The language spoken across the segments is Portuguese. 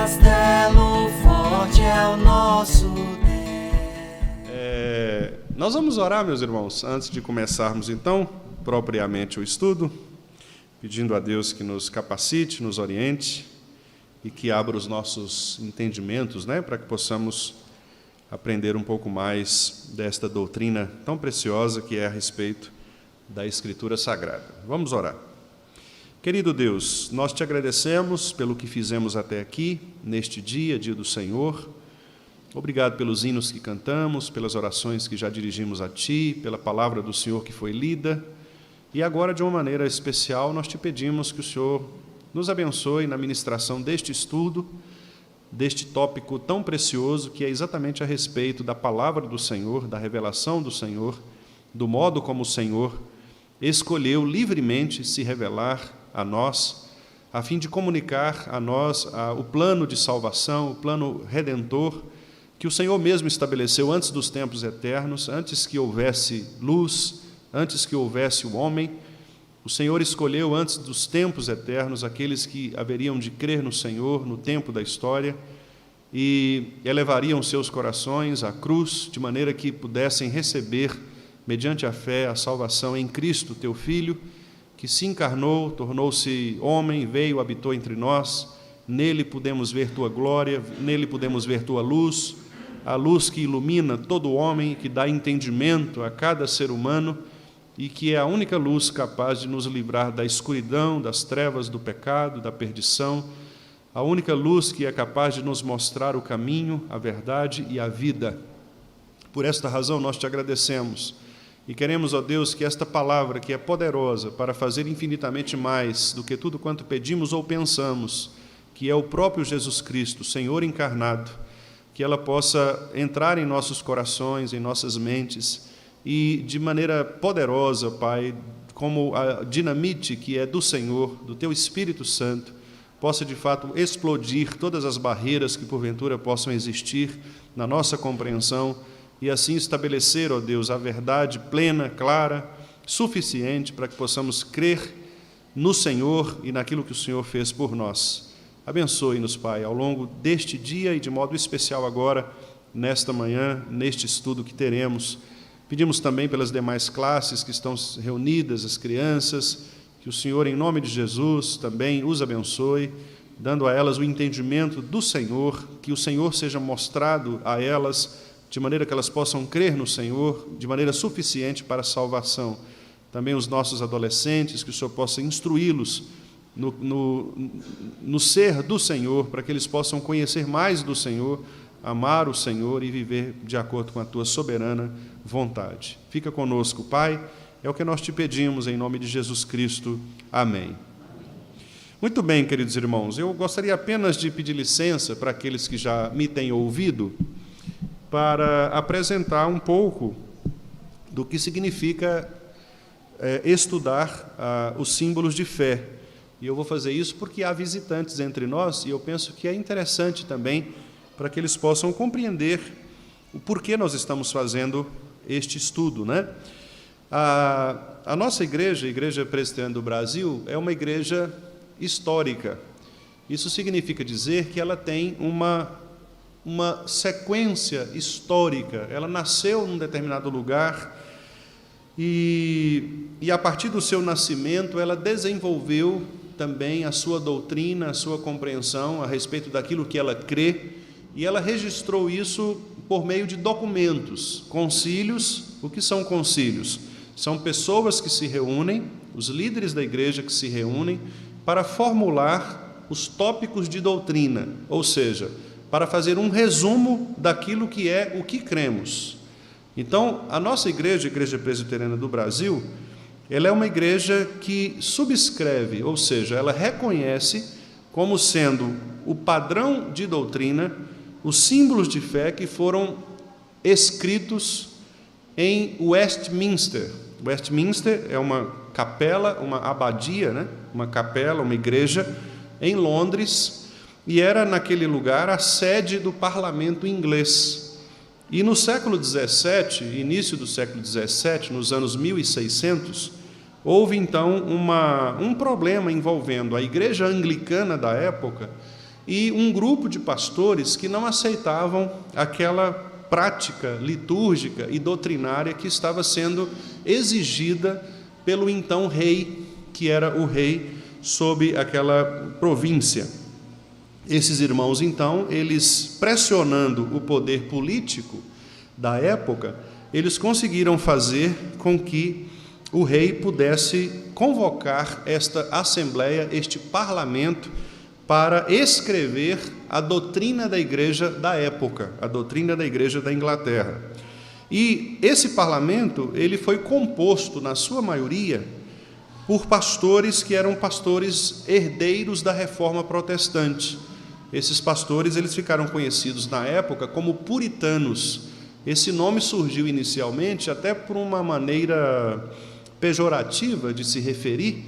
castelo forte é o nosso Deus. Nós vamos orar, meus irmãos, antes de começarmos, então, propriamente o estudo, pedindo a Deus que nos capacite, nos oriente e que abra os nossos entendimentos, para que possamos aprender um pouco mais desta doutrina tão preciosa que é a respeito da Escritura Sagrada. Vamos orar. Querido Deus, nós te agradecemos pelo que fizemos até aqui, neste dia do Senhor. Obrigado pelos hinos que cantamos, pelas orações que já dirigimos a Ti, pela palavra do Senhor que foi lida. E agora, de uma maneira especial, nós te pedimos que o Senhor nos abençoe na ministração deste estudo, deste tópico tão precioso, que é exatamente a respeito da palavra do Senhor, da revelação do Senhor, do modo como o Senhor escolheu livremente se revelar a nós, a fim de comunicar a nós o plano de salvação, o plano redentor, que o Senhor mesmo estabeleceu antes dos tempos eternos, antes que houvesse luz, antes que houvesse o homem. O Senhor escolheu antes dos tempos eternos aqueles que haveriam de crer no Senhor no tempo da história e elevariam seus corações à cruz, de maneira que pudessem receber, mediante a fé, a salvação em Cristo, teu Filho, que se encarnou, tornou-se homem, veio, habitou entre nós. Nele podemos ver tua glória, nele podemos ver tua luz, a luz que ilumina todo homem, que dá entendimento a cada ser humano e que é a única luz capaz de nos livrar da escuridão, das trevas, do pecado, da perdição, a única luz que é capaz de nos mostrar o caminho, a verdade e a vida. Por esta razão nós te agradecemos e queremos, ó Deus, que esta palavra, que é poderosa para fazer infinitamente mais do que tudo quanto pedimos ou pensamos, que é o próprio Jesus Cristo, Senhor encarnado, que ela possa entrar em nossos corações, em nossas mentes, e de maneira poderosa, Pai, como a dinamite que é do Senhor, do Teu Espírito Santo, possa de fato explodir todas as barreiras que porventura possam existir na nossa compreensão e assim estabelecer, ó Deus, a verdade plena, clara, suficiente para que possamos crer no Senhor e naquilo que o Senhor fez por nós. Abençoe-nos, Pai, ao longo deste dia e de modo especial agora, nesta manhã, neste estudo que teremos. Pedimos também pelas demais classes que estão reunidas, as crianças, que o Senhor, em nome de Jesus, também os abençoe, dando a elas o entendimento do Senhor, que o Senhor seja mostrado a elas, de maneira que elas possam crer no Senhor, de maneira suficiente para a salvação. Também os nossos adolescentes, que o Senhor possa instruí-los no ser do Senhor, para que eles possam conhecer mais do Senhor, amar o Senhor e viver de acordo com a Tua soberana vontade. Fica conosco, Pai, é o que nós te pedimos em nome de Jesus Cristo. Amém. Muito bem, queridos irmãos, eu gostaria apenas de pedir licença para aqueles que já me têm ouvido, para apresentar um pouco do que significa estudar os símbolos de fé. E eu vou fazer isso porque há visitantes entre nós e eu penso que é interessante também para que eles possam compreender o porquê nós estamos fazendo este estudo, A nossa igreja, a Igreja Presbiteriana do Brasil, é uma igreja histórica. Isso significa dizer que ela tem uma sequência histórica. Ela nasceu num determinado lugar e a partir do seu nascimento ela desenvolveu também a sua doutrina, a sua compreensão a respeito daquilo que ela crê, e ela registrou isso por meio de documentos, concílios. O que são concílios? São pessoas que se reúnem, os líderes da igreja que se reúnem para formular os tópicos de doutrina, ou seja, para fazer um resumo daquilo que é o que cremos. Então, a nossa igreja, a Igreja Presbiteriana do Brasil, ela é uma igreja que subscreve, ou seja, ela reconhece como sendo o padrão de doutrina, os símbolos de fé que foram escritos em Westminster. Westminster é uma capela, uma abadia, uma capela, uma igreja em Londres, e era naquele lugar a sede do parlamento inglês. E no século XVII, início do século XVII, nos anos 1600, houve então um problema envolvendo a igreja anglicana da época e um grupo de pastores que não aceitavam aquela prática litúrgica e doutrinária que estava sendo exigida pelo então rei, que era o rei sob aquela província. Esses irmãos, então, eles pressionando o poder político da época, eles conseguiram fazer com que o rei pudesse convocar esta assembleia, este parlamento, para escrever a doutrina da igreja da época, a doutrina da igreja da Inglaterra. E esse parlamento, ele foi composto, na sua maioria, por pastores que eram pastores herdeiros da reforma protestante. Esses pastores, eles ficaram conhecidos na época como puritanos. Esse nome surgiu inicialmente até por uma maneira pejorativa de se referir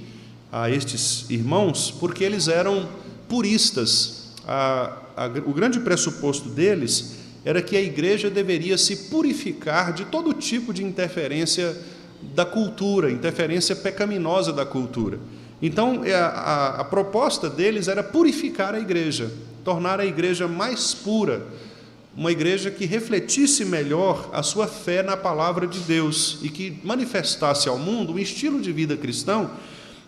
a estes irmãos, porque eles eram puristas. O grande pressuposto deles era que a igreja deveria se purificar de todo tipo de interferência da cultura, interferência pecaminosa da cultura. Então, a proposta deles era purificar a igreja, tornar a igreja mais pura, uma igreja que refletisse melhor a sua fé na palavra de Deus e que manifestasse ao mundo um estilo de vida cristão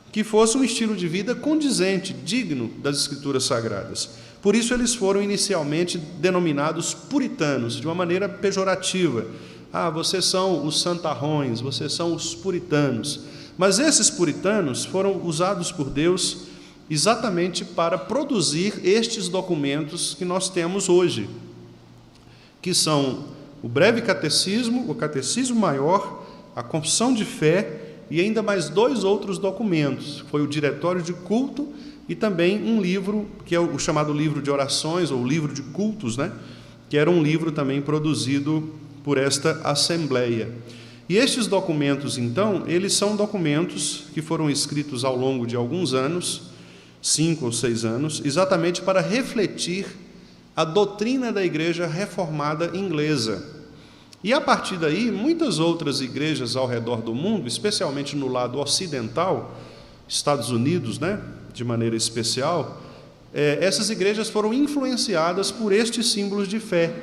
que fosse um estilo de vida condizente, digno das Escrituras Sagradas. Por isso eles foram inicialmente denominados puritanos, de uma maneira pejorativa. Vocês são os santarrões, vocês são os puritanos. Mas esses puritanos foram usados por Deus exatamente para produzir estes documentos que nós temos hoje, que são o breve catecismo, o catecismo maior, a confissão de fé e ainda mais 2 outros documentos. Foi o diretório de culto e também um livro, que é o chamado livro de orações, ou livro de cultos, que era um livro também produzido por esta assembleia. E estes documentos, então, eles são documentos que foram escritos ao longo de alguns anos, 5 ou 6 anos, exatamente para refletir a doutrina da igreja reformada inglesa. E, a partir daí, muitas outras igrejas ao redor do mundo, especialmente no lado ocidental, Estados Unidos, de maneira especial, essas igrejas foram influenciadas por estes símbolos de fé.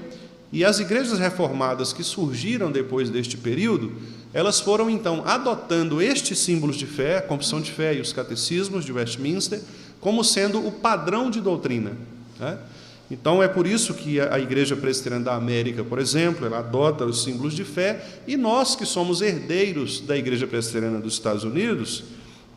E as igrejas reformadas que surgiram depois deste período, elas foram, então, adotando estes símbolos de fé, a confissão de fé e os catecismos de Westminster, como sendo o padrão de doutrina. Então, é por isso que a Igreja Presbiteriana da América, por exemplo, ela adota os símbolos de fé, e nós que somos herdeiros da Igreja Presbiteriana dos Estados Unidos,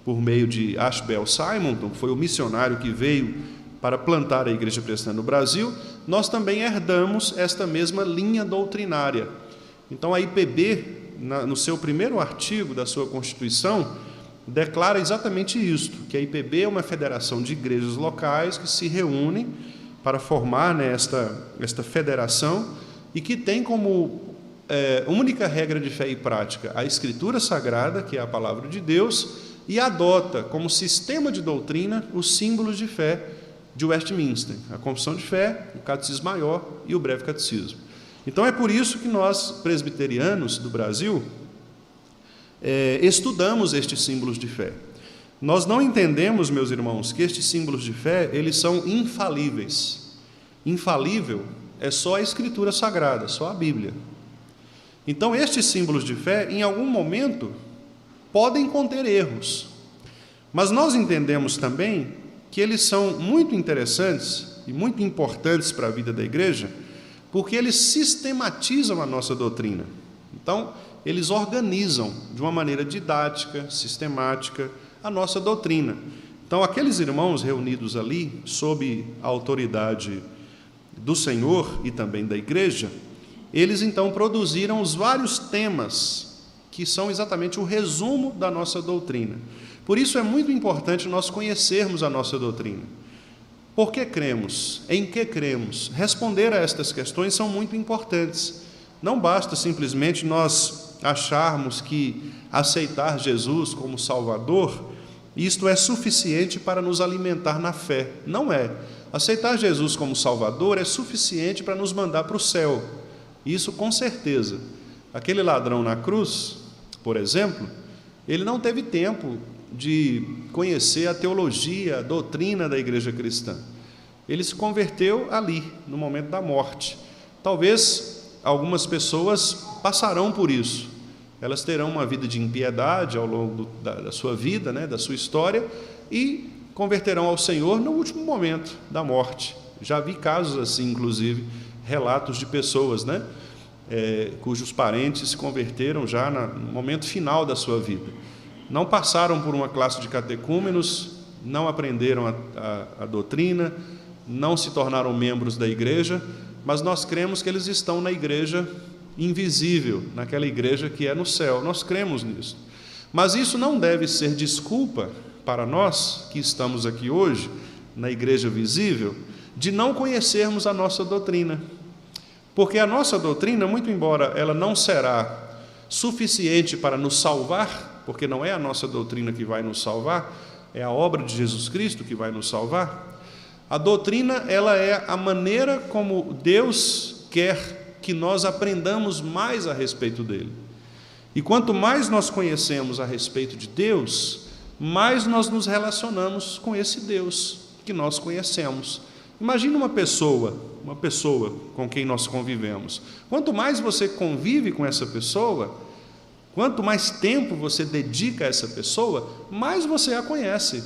por meio de Ashbel Simonton, que foi o missionário que veio para plantar a Igreja Presbiteriana no Brasil, nós também herdamos esta mesma linha doutrinária. Então, a IPB, no seu primeiro artigo da sua Constituição, declara exatamente isto, que a IPB é uma federação de igrejas locais que se reúnem para formar esta federação e que tem como única regra de fé e prática a Escritura Sagrada, que é a Palavra de Deus, e adota como sistema de doutrina os símbolos de fé de Westminster, a Confissão de Fé, o Catecismo Maior e o Breve Catecismo. Então, é por isso que nós, presbiterianos do Brasil, estudamos estes símbolos de fé. Nós não entendemos, meus irmãos, que estes símbolos de fé, eles são infalíveis. Infalível é só a Escritura Sagrada, só a Bíblia. Então, estes símbolos de fé, em algum momento, podem conter erros. Mas nós entendemos também que eles são muito interessantes e muito importantes para a vida da igreja, porque eles sistematizam a nossa doutrina. Então, eles organizam de uma maneira didática, sistemática, a nossa doutrina. Então, aqueles irmãos reunidos ali, sob a autoridade do Senhor e também da igreja, eles então produziram os vários temas que são exatamente o resumo da nossa doutrina. Por isso é muito importante nós conhecermos a nossa doutrina. Por que cremos? Em que cremos? Responder a estas questões são muito importantes. Não basta simplesmente nós acharmos que aceitar Jesus como Salvador, isto é suficiente para nos alimentar na fé. Não é. Aceitar Jesus como Salvador é suficiente para nos mandar para o céu. Isso com certeza. Aquele ladrão na cruz, por exemplo, ele não teve tempo de conhecer a teologia, a doutrina da igreja cristã. Ele se converteu ali, no momento da morte. Talvez algumas pessoas passarão por isso. Elas terão uma vida de impiedade ao longo da sua vida, né, da sua história, e converterão ao Senhor no último momento da morte. Já vi casos assim, inclusive, relatos de pessoas, né, cujos parentes se converteram já no momento final da sua vida. Não passaram por uma classe de catecúmenos, não aprenderam a doutrina, não se tornaram membros da igreja, mas nós cremos que eles estão na igreja invisível, naquela igreja que é no céu. Nós cremos nisso. Mas isso não deve ser desculpa para nós que estamos aqui hoje, na igreja visível, de não conhecermos a nossa doutrina. Porque a nossa doutrina, muito embora ela não será suficiente para nos salvar, porque não é a nossa doutrina que vai nos salvar, é a obra de Jesus Cristo que vai nos salvar. A doutrina, ela é a maneira como Deus quer que nós aprendamos mais a respeito dele. E quanto mais nós conhecemos a respeito de Deus, mais nós nos relacionamos com esse Deus que nós conhecemos. Imagine uma pessoa com quem nós convivemos. Quanto mais você convive com essa pessoa, quanto mais tempo você dedica a essa pessoa, mais você a conhece.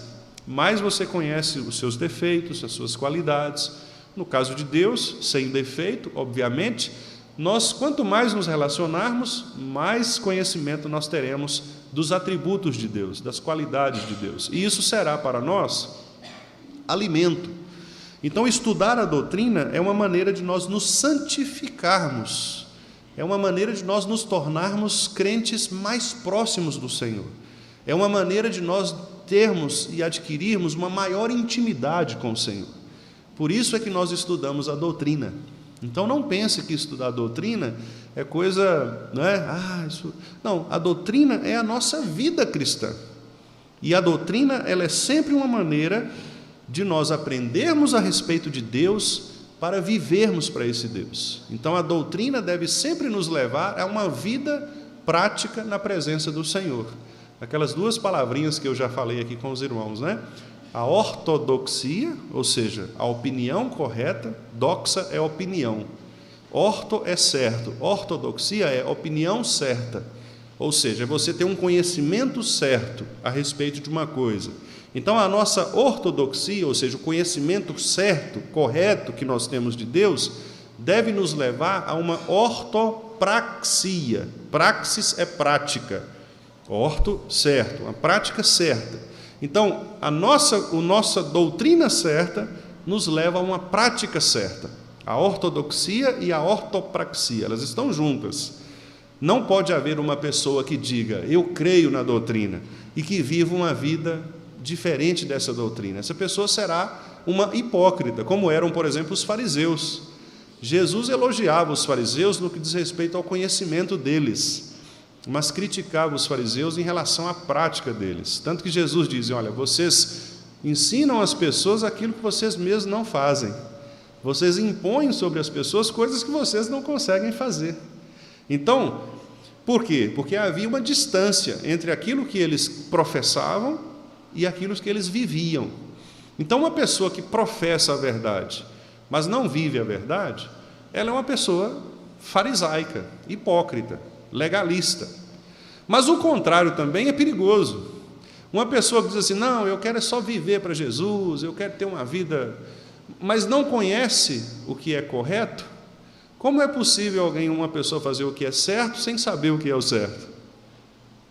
Mais você conhece os seus defeitos, as suas qualidades. No caso de Deus, sem defeito, obviamente, quanto mais nos relacionarmos, mais conhecimento nós teremos dos atributos de Deus, das qualidades de Deus. E isso será para nós alimento. Então, estudar a doutrina é uma maneira de nós nos santificarmos, é uma maneira de nós nos tornarmos crentes mais próximos do Senhor, é uma maneira de nós termos e adquirirmos uma maior intimidade com o Senhor. Por isso é que nós estudamos a doutrina. Então não pense que estudar a doutrina é coisa, não é? Não, a doutrina é a nossa vida cristã. E a doutrina, ela é sempre uma maneira de nós aprendermos a respeito de Deus para vivermos para esse Deus. Então a doutrina deve sempre nos levar a uma vida prática na presença do Senhor. Aquelas duas palavrinhas que eu já falei aqui com os irmãos, né? A ortodoxia, ou seja, a opinião correta, doxa é opinião. Orto é certo, ortodoxia é opinião certa. Ou seja, você tem um conhecimento certo a respeito de uma coisa. Então, a nossa ortodoxia, ou seja, o conhecimento certo, correto que nós temos de Deus, deve nos levar a uma ortopraxia. Praxis é prática. Orto, certo, uma prática certa. Então, a nossa doutrina certa nos leva a uma prática certa. A ortodoxia e a ortopraxia, elas estão juntas. Não pode haver uma pessoa que diga, eu creio na doutrina, e que viva uma vida diferente dessa doutrina. Essa pessoa será uma hipócrita, como eram, por exemplo, os fariseus. Jesus elogiava os fariseus no que diz respeito ao conhecimento deles, mas criticava os fariseus em relação à prática deles. Tanto que Jesus dizia, olha, vocês ensinam às pessoas aquilo que vocês mesmos não fazem. Vocês impõem sobre as pessoas coisas que vocês não conseguem fazer. Então, por quê? Porque havia uma distância entre aquilo que eles professavam e aquilo que eles viviam. Então, uma pessoa que professa a verdade, mas não vive a verdade, ela é uma pessoa farisaica, hipócrita, legalista. Mas o contrário também é perigoso. Uma pessoa que diz assim, não, eu quero só viver para Jesus, eu quero ter uma vida, mas não conhece o que é correto. Como é possível uma pessoa fazer o que é certo sem saber o que é o certo?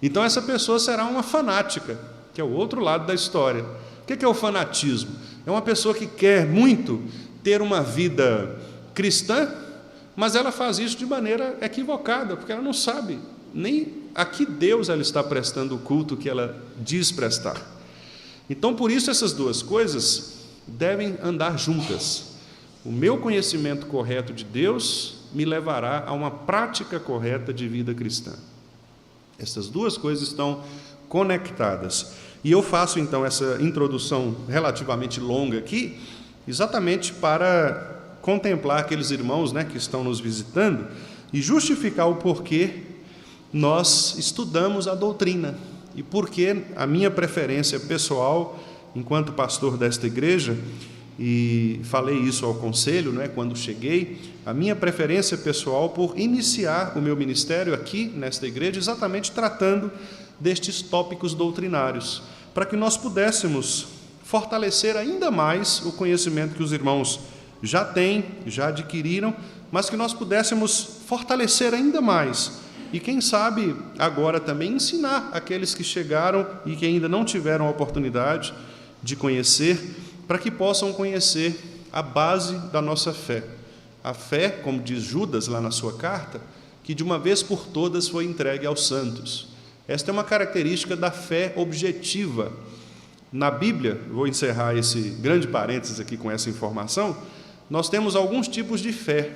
Então essa pessoa será uma fanática, que é o outro lado da história. O que é o fanatismo? É uma pessoa que quer muito ter uma vida cristã, mas ela faz isso de maneira equivocada, porque ela não sabe nem a que Deus ela está prestando o culto que ela diz prestar. Então, por isso, essas duas coisas devem andar juntas. O meu conhecimento correto de Deus me levará a uma prática correta de vida cristã. Essas duas coisas estão conectadas. E eu faço, então, essa introdução relativamente longa aqui, exatamente para contemplar aqueles irmãos, né, que estão nos visitando e justificar o porquê nós estudamos a doutrina e porquê a minha preferência pessoal, enquanto pastor desta igreja, e falei isso ao conselho, né, quando cheguei, a minha preferência pessoal por iniciar o meu ministério aqui, nesta igreja, exatamente tratando destes tópicos doutrinários, para que nós pudéssemos fortalecer ainda mais o conhecimento que os irmãos já têm, já adquiriram, mas que nós pudéssemos fortalecer ainda mais. E quem sabe agora também ensinar aqueles que chegaram e que ainda não tiveram a oportunidade de conhecer, para que possam conhecer a base da nossa fé. A fé, como diz Judas lá na sua carta, que de uma vez por todas foi entregue aos santos. Esta é uma característica da fé objetiva. Na Bíblia, vou encerrar esse grande parênteses aqui com essa informação, nós temos alguns tipos de fé.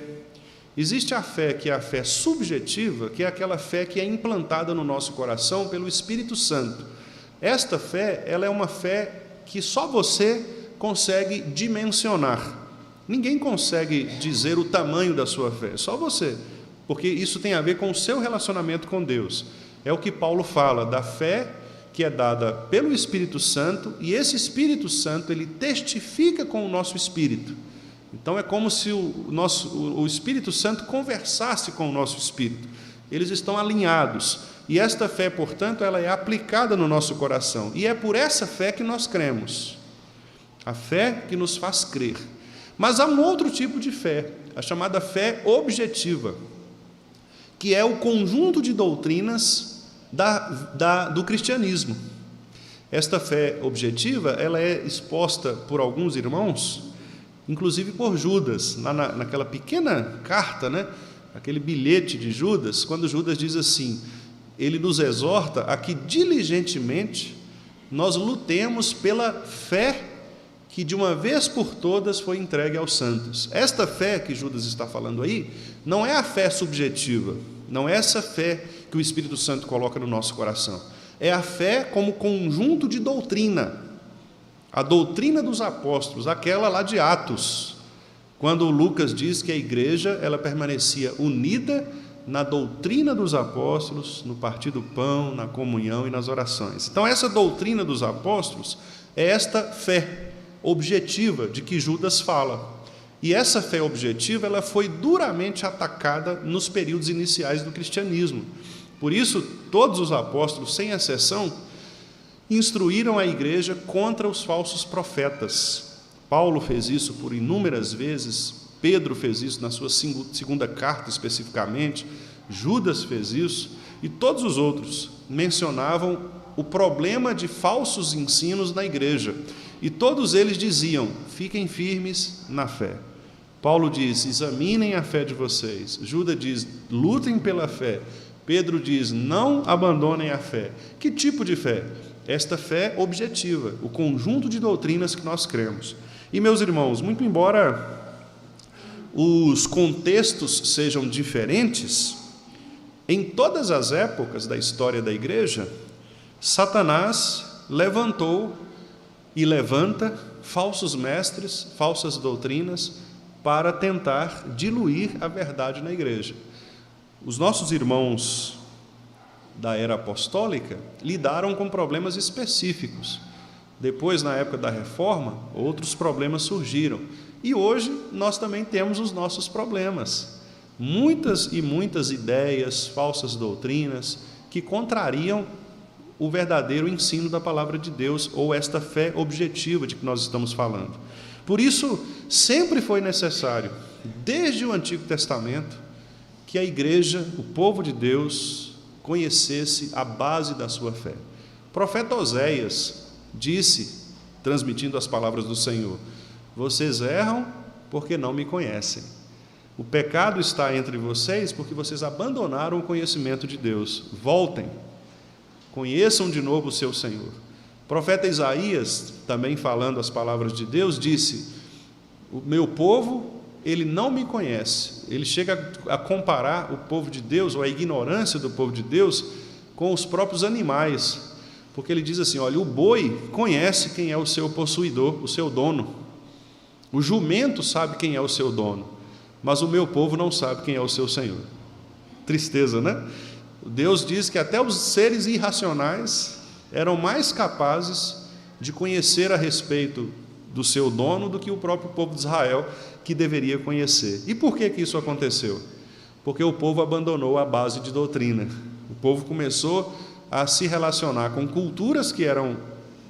Existe a fé que é a fé subjetiva, que é aquela fé que é implantada no nosso coração pelo Espírito Santo. Esta fé, ela é uma fé que só você consegue dimensionar. Ninguém consegue dizer o tamanho da sua fé, só você, porque isso tem a ver com o seu relacionamento com Deus. É o que Paulo fala, da fé que é dada pelo Espírito Santo, e esse Espírito Santo, ele testifica com o nosso espírito. Então é como se o Espírito Santo conversasse com o nosso espírito. Eles estão alinhados. E esta fé, portanto, ela é aplicada no nosso coração. E é por essa fé que nós cremos. A fé que nos faz crer. Mas há um outro tipo de fé, a chamada fé objetiva, que é o conjunto de doutrinas do cristianismo. Esta fé objetiva, ela é exposta por alguns irmãos, inclusive por Judas, lá naquela pequena carta, né? Aquele bilhete de Judas, quando Judas diz assim, ele nos exorta a que diligentemente nós lutemos pela fé que de uma vez por todas foi entregue aos santos. Esta fé que Judas está falando aí, não é a fé subjetiva, não é essa fé que o Espírito Santo coloca no nosso coração, é a fé como conjunto de doutrina, a doutrina dos apóstolos, aquela lá de Atos, quando Lucas diz que a igreja ela permanecia unida na doutrina dos apóstolos, no partir do pão, na comunhão e nas orações. Então essa doutrina dos apóstolos é esta fé objetiva de que Judas fala. E essa fé objetiva ela foi duramente atacada nos períodos iniciais do cristianismo. Por isso, todos os apóstolos, sem exceção, instruíram a igreja contra os falsos profetas. Paulo fez isso por inúmeras vezes, Pedro fez isso na sua segunda carta especificamente, Judas fez isso, e todos os outros mencionavam o problema de falsos ensinos na igreja. E todos eles diziam, fiquem firmes na fé. Paulo diz, examinem a fé de vocês. Judas diz, lutem pela fé. Pedro diz, não abandonem a fé. Que tipo de fé? Esta fé objetiva, o conjunto de doutrinas que nós cremos. E, meus irmãos, muito embora os contextos sejam diferentes, em todas as épocas da história da igreja, Satanás levantou e levanta falsos mestres, falsas doutrinas, para tentar diluir a verdade na igreja. Os nossos irmãos da era apostólica lidaram com problemas específicos. Depois, na época da Reforma, outros problemas surgiram. E hoje nós também temos os nossos problemas. Muitas e muitas ideias, falsas doutrinas, que contrariam o verdadeiro ensino da palavra de Deus, ou esta fé objetiva de que nós estamos falando. Por isso, sempre foi necessário, desde o Antigo Testamento, que a igreja, o povo de Deus, conhecesse a base da sua fé. O profeta Oséias disse, transmitindo as palavras do Senhor, vocês erram porque não me conhecem. O pecado está entre vocês porque vocês abandonaram o conhecimento de Deus. Voltem. Conheçam de novo o seu Senhor. O profeta Isaías, também falando as palavras de Deus, disse, o meu povo, ele não me conhece. Ele chega a comparar o povo de Deus, ou a ignorância do povo de Deus, com os próprios animais. Porque ele diz assim, olha, o boi conhece quem é o seu possuidor, o seu dono. O jumento sabe quem é o seu dono, mas o meu povo não sabe quem é o seu Senhor. Tristeza, né? Deus diz que até os seres irracionais eram mais capazes de conhecer a respeito do seu dono do que o próprio povo de Israel, que deveria conhecer. E por que isso aconteceu? Porque o povo abandonou a base de doutrina. O povo começou a se relacionar com culturas que eram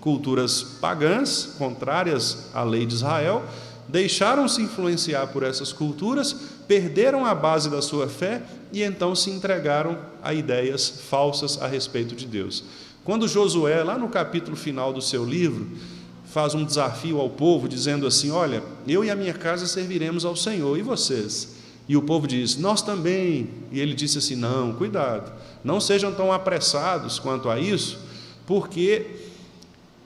culturas pagãs, contrárias à lei de Israel, deixaram-se influenciar por essas culturas, perderam a base da sua fé e então se entregaram a ideias falsas a respeito de Deus. Quando Josué, lá no capítulo final do seu livro, faz um desafio ao povo, dizendo assim: olha, eu e a minha casa serviremos ao Senhor, e vocês? E o povo diz: nós também. E ele disse assim: não, cuidado, não sejam tão apressados quanto a isso, porque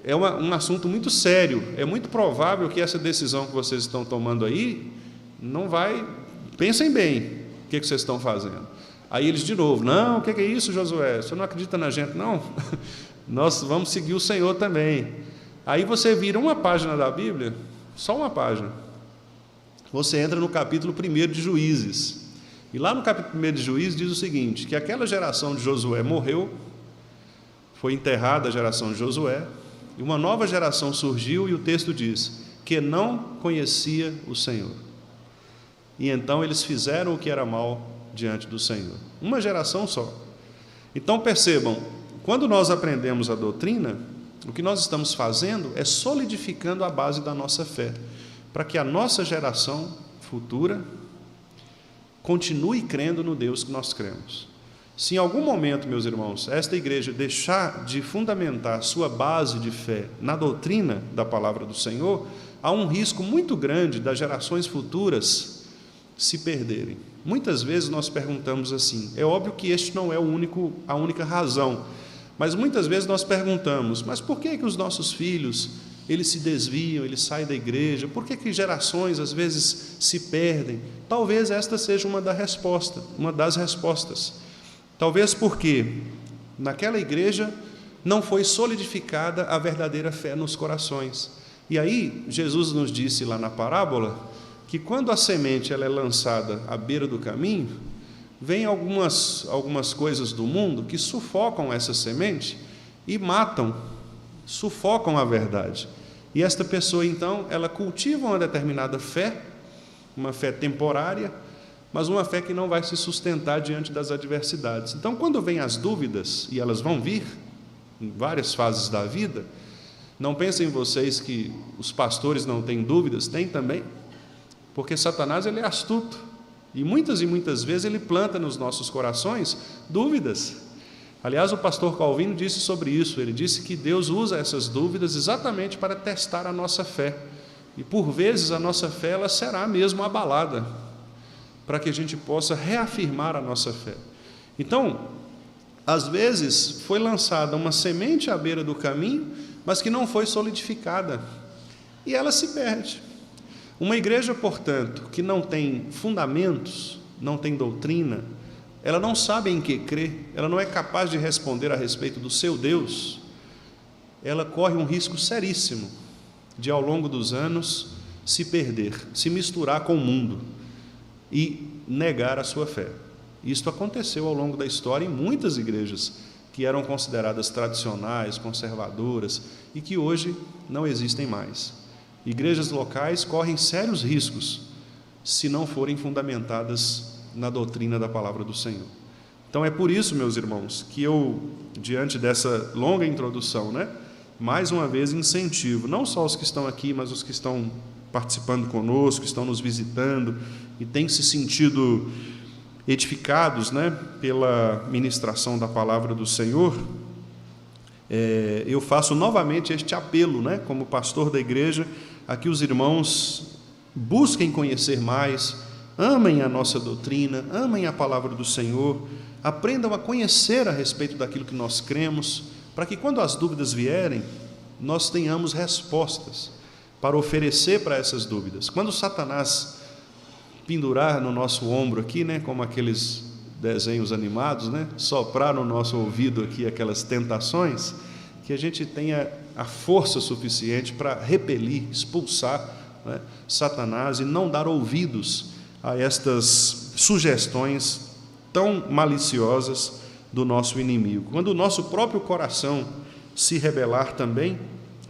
é um assunto muito sério. É muito provável que essa decisão que vocês estão tomando aí não vai... Pensem bem o que vocês estão fazendo. Aí eles de novo: não, o que é isso, Josué? Você não acredita na gente, não? Nós vamos seguir o Senhor também. Aí você vira uma página da Bíblia, só uma página. Você entra no capítulo 1 de Juízes. E lá no capítulo 1 de Juízes diz o seguinte, que aquela geração de Josué morreu, foi enterrada a geração de Josué, e uma nova geração surgiu, e o texto diz que não conhecia o Senhor. E então eles fizeram o que era mal diante do Senhor. Uma geração só. Então percebam, quando nós aprendemos a doutrina, o que nós estamos fazendo é solidificando a base da nossa fé, para que a nossa geração futura continue crendo no Deus que nós cremos. Se em algum momento, meus irmãos, esta igreja deixar de fundamentar sua base de fé na doutrina da palavra do Senhor, há um risco muito grande das gerações futuras se perderem. Muitas vezes nós perguntamos assim, é óbvio que este não é a única razão, mas muitas vezes nós perguntamos, mas por que os nossos filhos, eles se desviam, eles saem da igreja? Por que gerações às vezes se perdem? Talvez esta seja uma das respostas. Talvez porque naquela igreja não foi solidificada a verdadeira fé nos corações. E aí Jesus nos disse lá na parábola que quando a semente ela é lançada à beira do caminho, vem algumas coisas do mundo que sufocam essa semente e matam, sufocam a verdade. E esta pessoa, então, ela cultiva uma determinada fé, uma fé temporária, mas uma fé que não vai se sustentar diante das adversidades. Então, quando vêm as dúvidas, e elas vão vir em várias fases da vida, não pensem vocês que os pastores não têm dúvidas, têm também, porque Satanás ele é astuto, e muitas vezes ele planta nos nossos corações dúvidas. Aliás, o pastor Calvino disse sobre isso, ele disse que Deus usa essas dúvidas exatamente para testar a nossa fé, e por vezes a nossa fé ela será mesmo abalada, para que a gente possa reafirmar a nossa fé. Então, às vezes foi lançada uma semente à beira do caminho, mas que não foi solidificada, e ela se perde. Uma igreja, portanto, que não tem fundamentos, não tem doutrina, ela não sabe em que crer, ela não é capaz de responder a respeito do seu Deus, ela corre um risco seríssimo de, ao longo dos anos, se perder, se misturar com o mundo e negar a sua fé. Isto aconteceu ao longo da história em muitas igrejas que eram consideradas tradicionais, conservadoras e que hoje não existem mais. Igrejas locais correm sérios riscos se não forem fundamentadas na doutrina da palavra do Senhor. Então é por isso, meus irmãos, que eu, diante dessa longa introdução, mais uma vez incentivo, não só os que estão aqui, mas os que estão participando conosco, estão nos visitando e têm se sentido edificados, pela ministração da palavra do Senhor, eu faço novamente este apelo, como pastor da igreja, a que os irmãos busquem conhecer mais, amem a nossa doutrina, amem a palavra do Senhor, aprendam a conhecer a respeito daquilo que nós cremos, para que quando as dúvidas vierem, nós tenhamos respostas para oferecer para essas dúvidas. Quando Satanás pendurar no nosso ombro aqui, como aqueles desenhos animados, soprar no nosso ouvido aqui aquelas tentações, que a gente tenha a força suficiente para repelir, expulsar Satanás e não dar ouvidos a estas sugestões tão maliciosas do nosso inimigo. Quando o nosso próprio coração se rebelar também,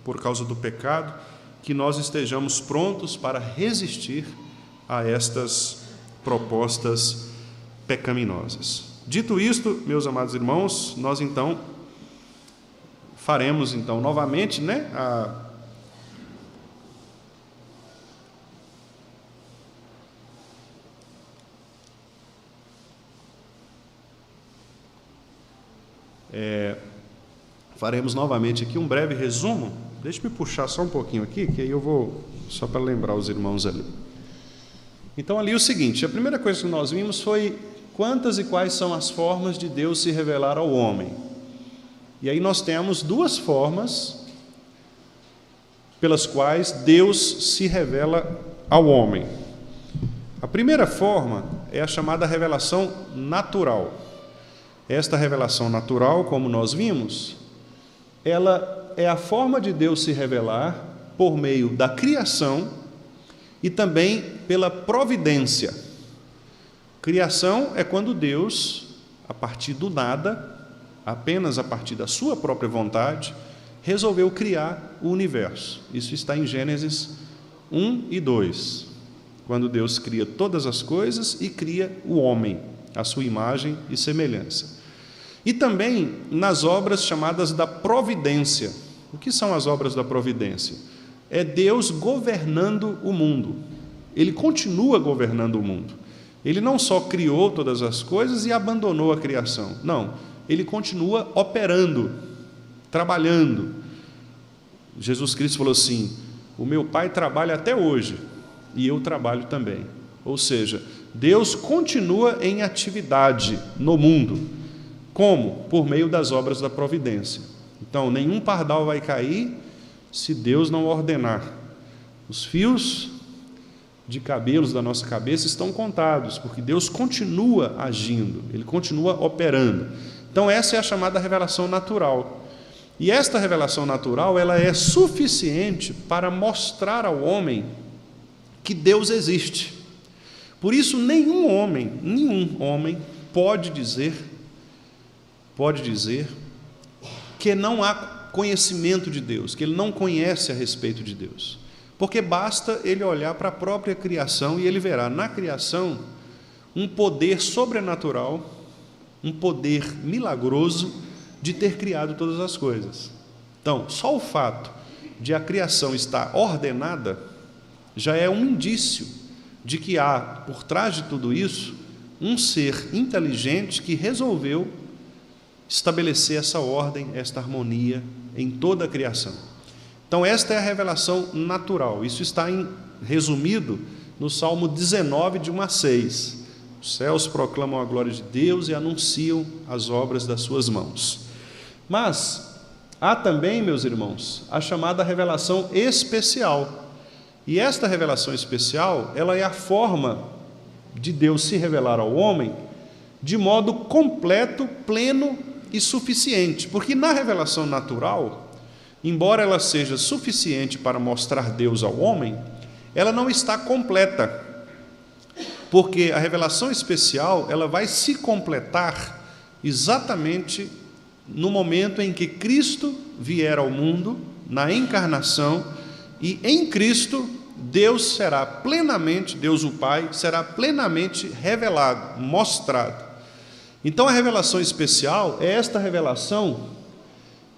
por causa do pecado, que nós estejamos prontos para resistir a estas propostas pecaminosas. Dito isto, meus amados irmãos, nós então faremos novamente, faremos novamente aqui um breve resumo. Deixe-me puxar só um pouquinho aqui, que aí eu vou, só para lembrar os irmãos ali. Então, ali o seguinte, a primeira coisa que nós vimos foi quantas e quais são as formas de Deus se revelar ao homem. E aí nós temos duas formas pelas quais Deus se revela ao homem. A primeira forma é a chamada revelação natural. Esta revelação natural, como nós vimos, ela é a forma de Deus se revelar por meio da criação e também pela providência. Criação é quando Deus, a partir do nada, apenas a partir da sua própria vontade, resolveu criar o universo. Isso está em Gênesis 1 e 2, quando Deus cria todas as coisas e cria o homem, a sua imagem e semelhança. E também nas obras chamadas da providência. O que são as obras da providência? É Deus governando o mundo. Ele continua governando o mundo. Ele não só criou todas as coisas e abandonou a criação. Não, ele continua operando, trabalhando. Jesus Cristo falou assim: o meu Pai trabalha até hoje e eu trabalho também. Ou seja, Deus continua em atividade no mundo. Como? Por meio das obras da providência. Então, nenhum pardal vai cair se Deus não ordenar. Os fios de cabelos da nossa cabeça estão contados, porque Deus continua agindo, Ele continua operando. Então, essa é a chamada revelação natural. E esta revelação natural, ela é suficiente para mostrar ao homem que Deus existe. Por isso, nenhum homem pode dizer que não há conhecimento de Deus, que ele não conhece a respeito de Deus. Porque basta ele olhar para a própria criação e ele verá na criação um poder sobrenatural, um poder milagroso de ter criado todas as coisas. Então, só o fato de a criação estar ordenada já é um indício de que há, por trás de tudo isso, um ser inteligente que resolveu estabelecer essa ordem, esta harmonia em toda a criação. Então, esta é a revelação natural. Isso está resumido no Salmo 19, de 1 a 6. Os céus proclamam a glória de Deus e anunciam as obras das suas mãos. Mas há também, meus irmãos, a chamada revelação especial. E esta revelação especial, ela é a forma de Deus se revelar ao homem de modo completo, pleno e suficiente. Porque na revelação natural, embora ela seja suficiente para mostrar Deus ao homem, ela não está completa. Porque a revelação especial, ela vai se completar exatamente no momento em que Cristo vier ao mundo, na encarnação, e em Cristo Deus será plenamente, Deus o Pai, será plenamente revelado, mostrado. Então a revelação especial é esta revelação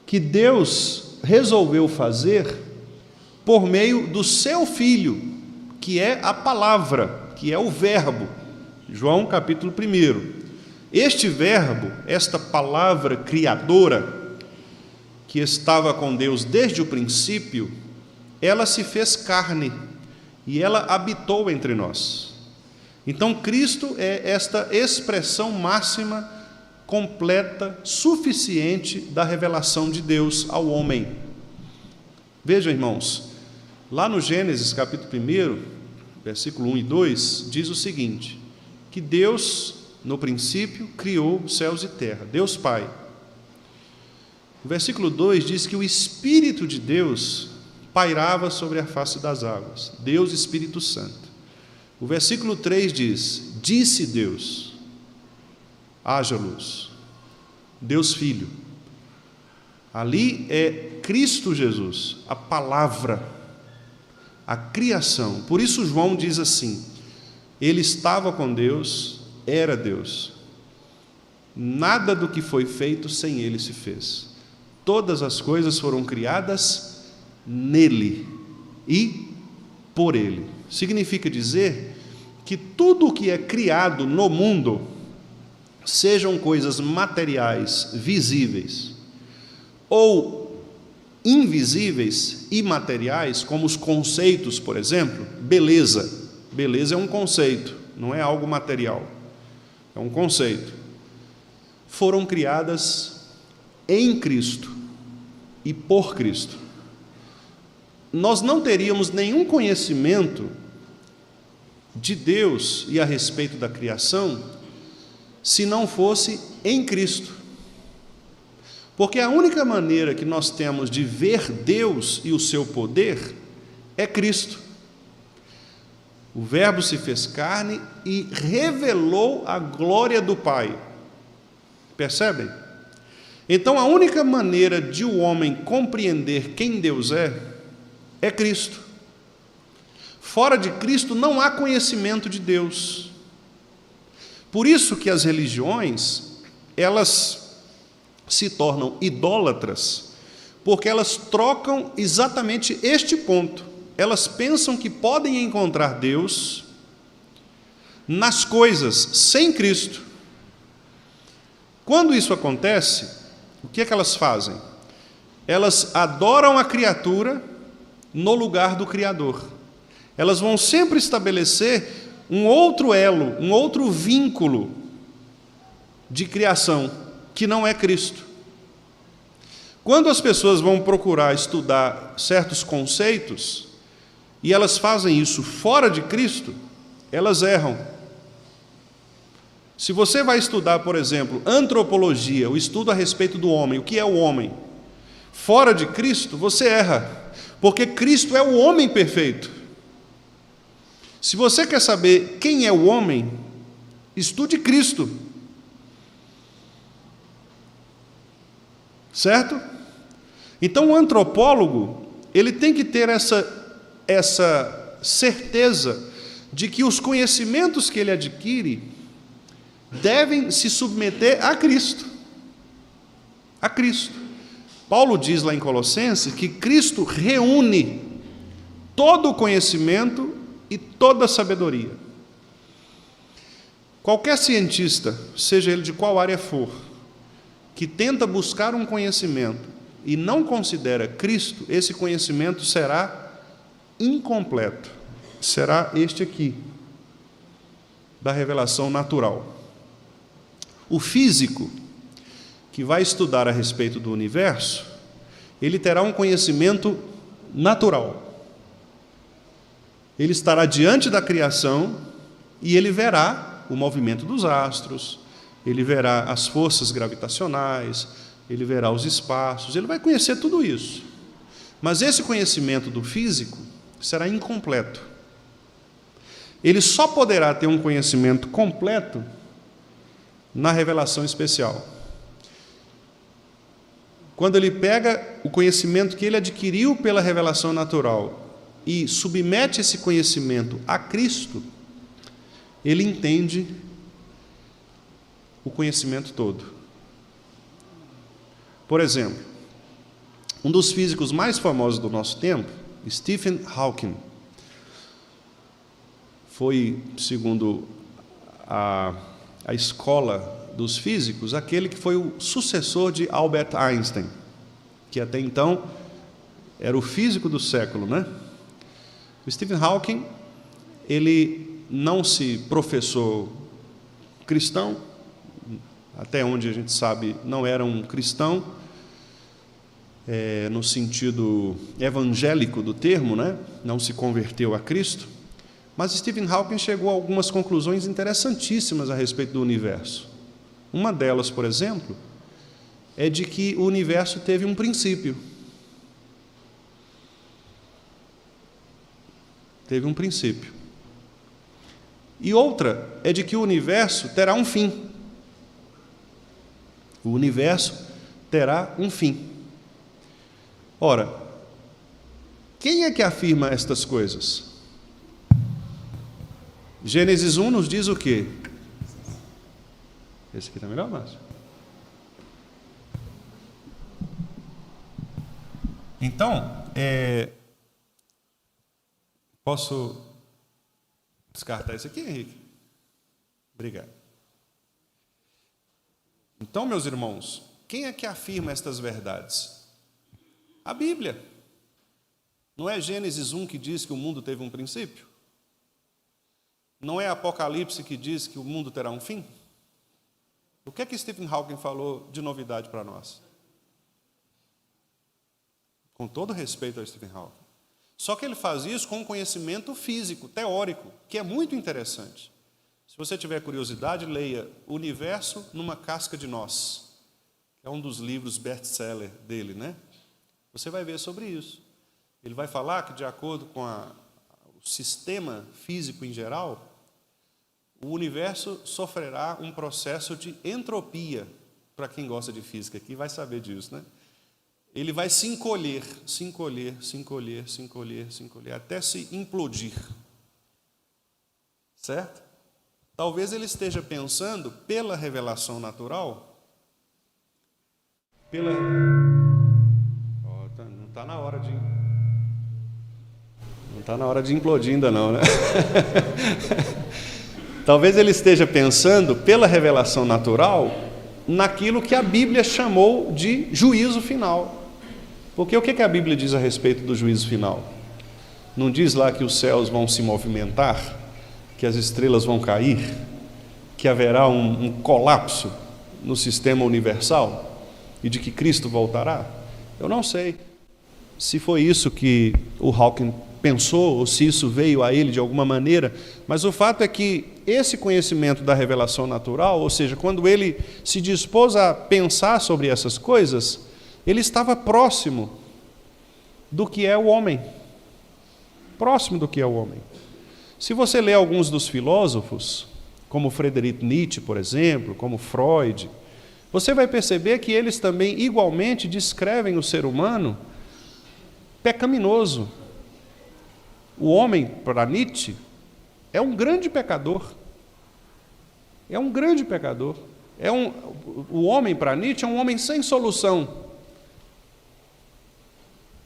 que Deus resolveu fazer por meio do seu Filho, que é a palavra, que é o verbo. João capítulo 1. Este verbo, esta palavra criadora, que estava com Deus desde o princípio, ela se fez carne e ela habitou entre nós. Então Cristo é esta expressão máxima, completa, suficiente da revelação de Deus ao homem. Vejam, irmãos, lá no Gênesis capítulo 1, versículo 1 e 2, diz o seguinte, que Deus, no princípio, criou céus e terra, Deus Pai. O versículo 2 diz que o Espírito de Deus pairava sobre a face das águas, Deus Espírito Santo. O versículo 3 diz, disse Deus, haja luz, Deus Filho. Ali é Cristo Jesus, a palavra, a criação. Por isso João diz assim: ele estava com Deus, era Deus. Nada do que foi feito sem ele se fez. Todas as coisas foram criadas nele e por ele. Significa dizer que tudo o que é criado no mundo, sejam coisas materiais, visíveis, ou invisíveis, imateriais, como os conceitos, por exemplo, beleza. Beleza é um conceito, não é algo material, é um conceito. Foram criadas em Cristo e por Cristo. Nós não teríamos nenhum conhecimento de Deus e a respeito da criação se não fosse em Cristo. Porque a única maneira que nós temos de ver Deus e o seu poder é Cristo. O Verbo se fez carne e revelou a glória do Pai. Percebem? Então, a única maneira de o homem compreender quem Deus é Cristo. Fora de Cristo não há conhecimento de Deus. Por isso que as religiões, elas se tornam idólatras, porque elas trocam exatamente este ponto. Elas pensam que podem encontrar Deus nas coisas, sem Cristo. Quando isso acontece, o que é que elas fazem? Elas adoram a criatura no lugar do Criador. Elas vão sempre estabelecer um outro elo, um outro vínculo de criação, que não é Cristo. Quando as pessoas vão procurar estudar certos conceitos, e elas fazem isso fora de Cristo, elas erram. Se você vai estudar, por exemplo, antropologia, o estudo a respeito do homem, o que é o homem, fora de Cristo, você erra, porque Cristo é o homem perfeito. Se você quer saber quem é o homem, estude Cristo. Certo? Então, o antropólogo, ele tem que ter essa certeza de que os conhecimentos que ele adquire devem se submeter a Cristo. A Cristo. Paulo diz lá em Colossenses que Cristo reúne todo o conhecimento e toda a sabedoria. Qualquer cientista, seja ele de qual área for, que tenta buscar um conhecimento e não considera Cristo, esse conhecimento será incompleto. Será este aqui, da revelação natural. O físico, que vai estudar a respeito do universo, ele terá um conhecimento natural. Ele estará diante da criação e ele verá o movimento dos astros, ele verá as forças gravitacionais, ele verá os espaços, ele vai conhecer tudo isso. Mas esse conhecimento do físico será incompleto. Ele só poderá ter um conhecimento completo na revelação especial. Quando ele pega o conhecimento que ele adquiriu pela revelação natural e submete esse conhecimento a Cristo, ele entende o conhecimento todo. Por exemplo, um dos físicos mais famosos do nosso tempo, Stephen Hawking, foi, segundo a escola dos físicos, aquele que foi o sucessor de Albert Einstein, que até então era o físico do século, né? O Stephen Hawking, ele não se professou cristão, até onde a gente sabe, não era um cristão, no sentido evangélico do termo, né? Não se converteu a Cristo, mas Stephen Hawking chegou a algumas conclusões interessantíssimas a respeito do universo. Uma delas, por exemplo, é de que o universo teve um princípio. Teve um princípio. E outra é de que o universo terá um fim. O universo terá um fim. Ora, Quem é que afirma estas coisas? Gênesis 1 nos diz o quê? Esse aqui está melhor, Márcio? Então, posso descartar isso aqui, Henrique? Obrigado. Então, meus irmãos, quem é que afirma estas verdades? A Bíblia. Não é Gênesis 1 que diz que o mundo teve um princípio? Não é Apocalipse que diz que o mundo terá um fim? O que é que Stephen Hawking falou de novidade para nós? Com todo respeito ao Stephen Hawking. Só que ele faz isso com um conhecimento físico, teórico, que é muito interessante. Se você tiver curiosidade, leia O Universo numa Casca de Nós. É um dos livros best-seller dele, né? Você vai ver sobre isso. Ele vai falar que, de acordo com o sistema físico em geral, o universo sofrerá um processo de entropia. Para quem gosta de física aqui vai saber disso, né? Ele vai se encolher, até se implodir. Certo? Talvez ele esteja pensando, pela revelação natural, não está na hora de implodir ainda não, né? Talvez ele esteja pensando, pela revelação natural, naquilo que a Bíblia chamou de juízo final. Porque o que a Bíblia diz a respeito do juízo final? Não diz lá que os céus vão se movimentar, que as estrelas vão cair, que haverá um colapso no sistema universal e de que Cristo voltará? Eu não sei se foi isso que o Hawking pensou ou se isso veio a ele de alguma maneira, mas o fato é que esse conhecimento da revelação natural, ou seja, quando ele se dispôs a pensar sobre essas coisas, ele estava próximo do que é o homem. Próximo do que é o homem. Se você ler alguns dos filósofos, como Friedrich Nietzsche, por exemplo, como Freud, você vai perceber que eles também igualmente descrevem o ser humano pecaminoso. O homem, para Nietzsche, é um grande pecador. É um grande pecador. O homem, para Nietzsche, é um homem sem solução.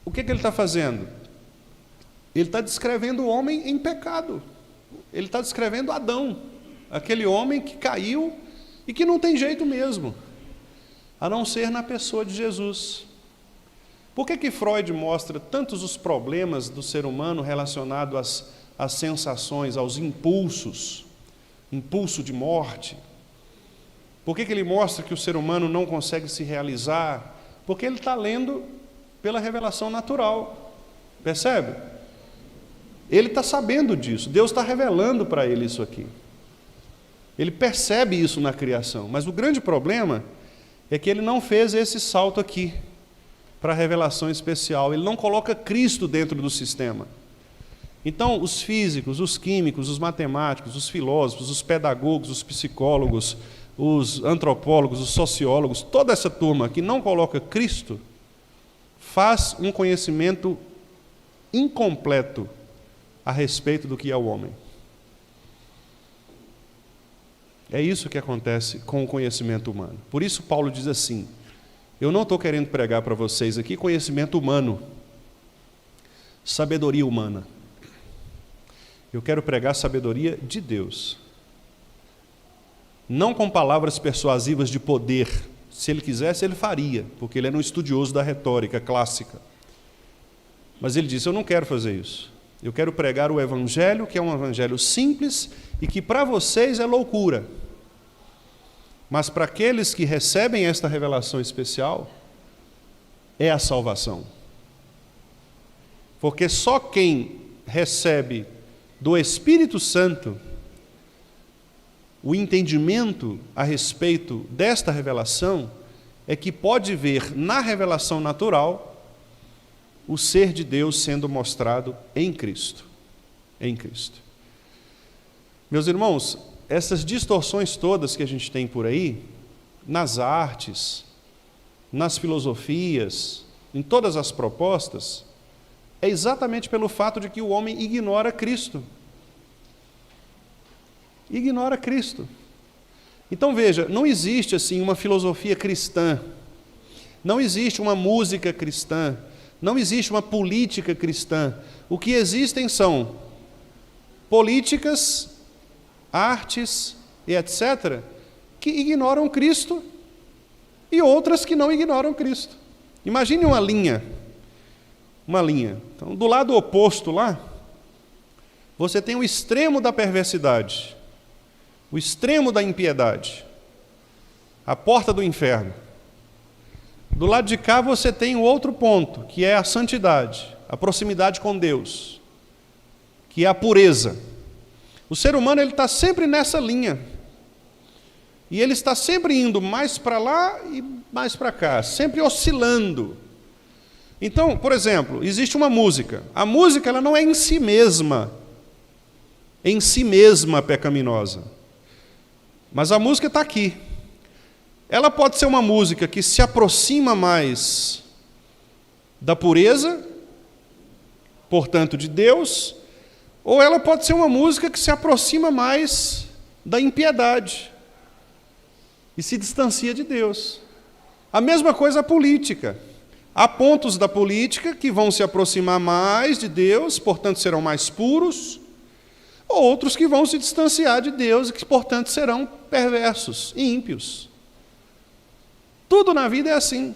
O que ele está fazendo? Ele está descrevendo o homem em pecado. Ele está descrevendo Adão, aquele homem que caiu e que não tem jeito mesmo, a não ser na pessoa de Jesus. Por que Freud mostra tantos os problemas do ser humano relacionados às sensações, aos impulsos, impulso de morte? Por que ele mostra que o ser humano não consegue se realizar? Porque ele está lendo pela revelação natural. Percebe? Ele está sabendo disso, Deus está revelando para ele isso aqui. Ele percebe isso na criação, mas o grande problema é que ele não fez esse salto aqui para a revelação especial, ele não coloca Cristo dentro do sistema. Então, os físicos, os químicos, os matemáticos, os filósofos, os pedagogos, os psicólogos, os antropólogos, os sociólogos, toda essa turma que não coloca Cristo, faz um conhecimento incompleto a respeito do que é o homem. É isso que acontece com o conhecimento humano. Por isso Paulo diz assim, eu não estou querendo pregar para vocês aqui conhecimento humano, sabedoria humana. Eu quero pregar sabedoria de Deus. Não com palavras persuasivas de poder. Se ele quisesse, ele faria, porque ele era um estudioso da retórica clássica. Mas ele disse, eu não quero fazer isso. Eu quero pregar o evangelho, que é um evangelho simples e que para vocês é loucura. Mas para aqueles que recebem esta revelação especial, é a salvação. Porque só quem recebe do Espírito Santo o entendimento a respeito desta revelação é que pode ver na revelação natural o ser de Deus sendo mostrado em Cristo. Em Cristo. Meus irmãos, essas distorções todas que a gente tem por aí, nas artes, nas filosofias, em todas as propostas, é exatamente pelo fato de que o homem ignora Cristo. Ignora Cristo. Então veja, não existe assim uma filosofia cristã, não existe uma música cristã, não existe uma política cristã. O que existem são políticas, artes e etc., que ignoram Cristo e outras que não ignoram Cristo. Imagine uma linha. Então, do lado oposto lá, você tem o extremo da perversidade, o extremo da impiedade, a porta do inferno. Do lado de cá você tem o outro ponto, que é a santidade, a proximidade com Deus, que é a pureza. O ser humano está sempre nessa linha. E ele está sempre indo mais para lá e mais para cá, sempre oscilando. Então, por exemplo, existe uma música. A música ela não é em si mesma pecaminosa. Mas a música está aqui. Ela pode ser uma música que se aproxima mais da pureza, portanto de Deus, ou ela pode ser uma música que se aproxima mais da impiedade e se distancia de Deus. A mesma coisa a política. Há pontos da política que vão se aproximar mais de Deus, portanto serão mais puros, outros que vão se distanciar de Deus e que, portanto, serão perversos e ímpios. Tudo na vida é assim.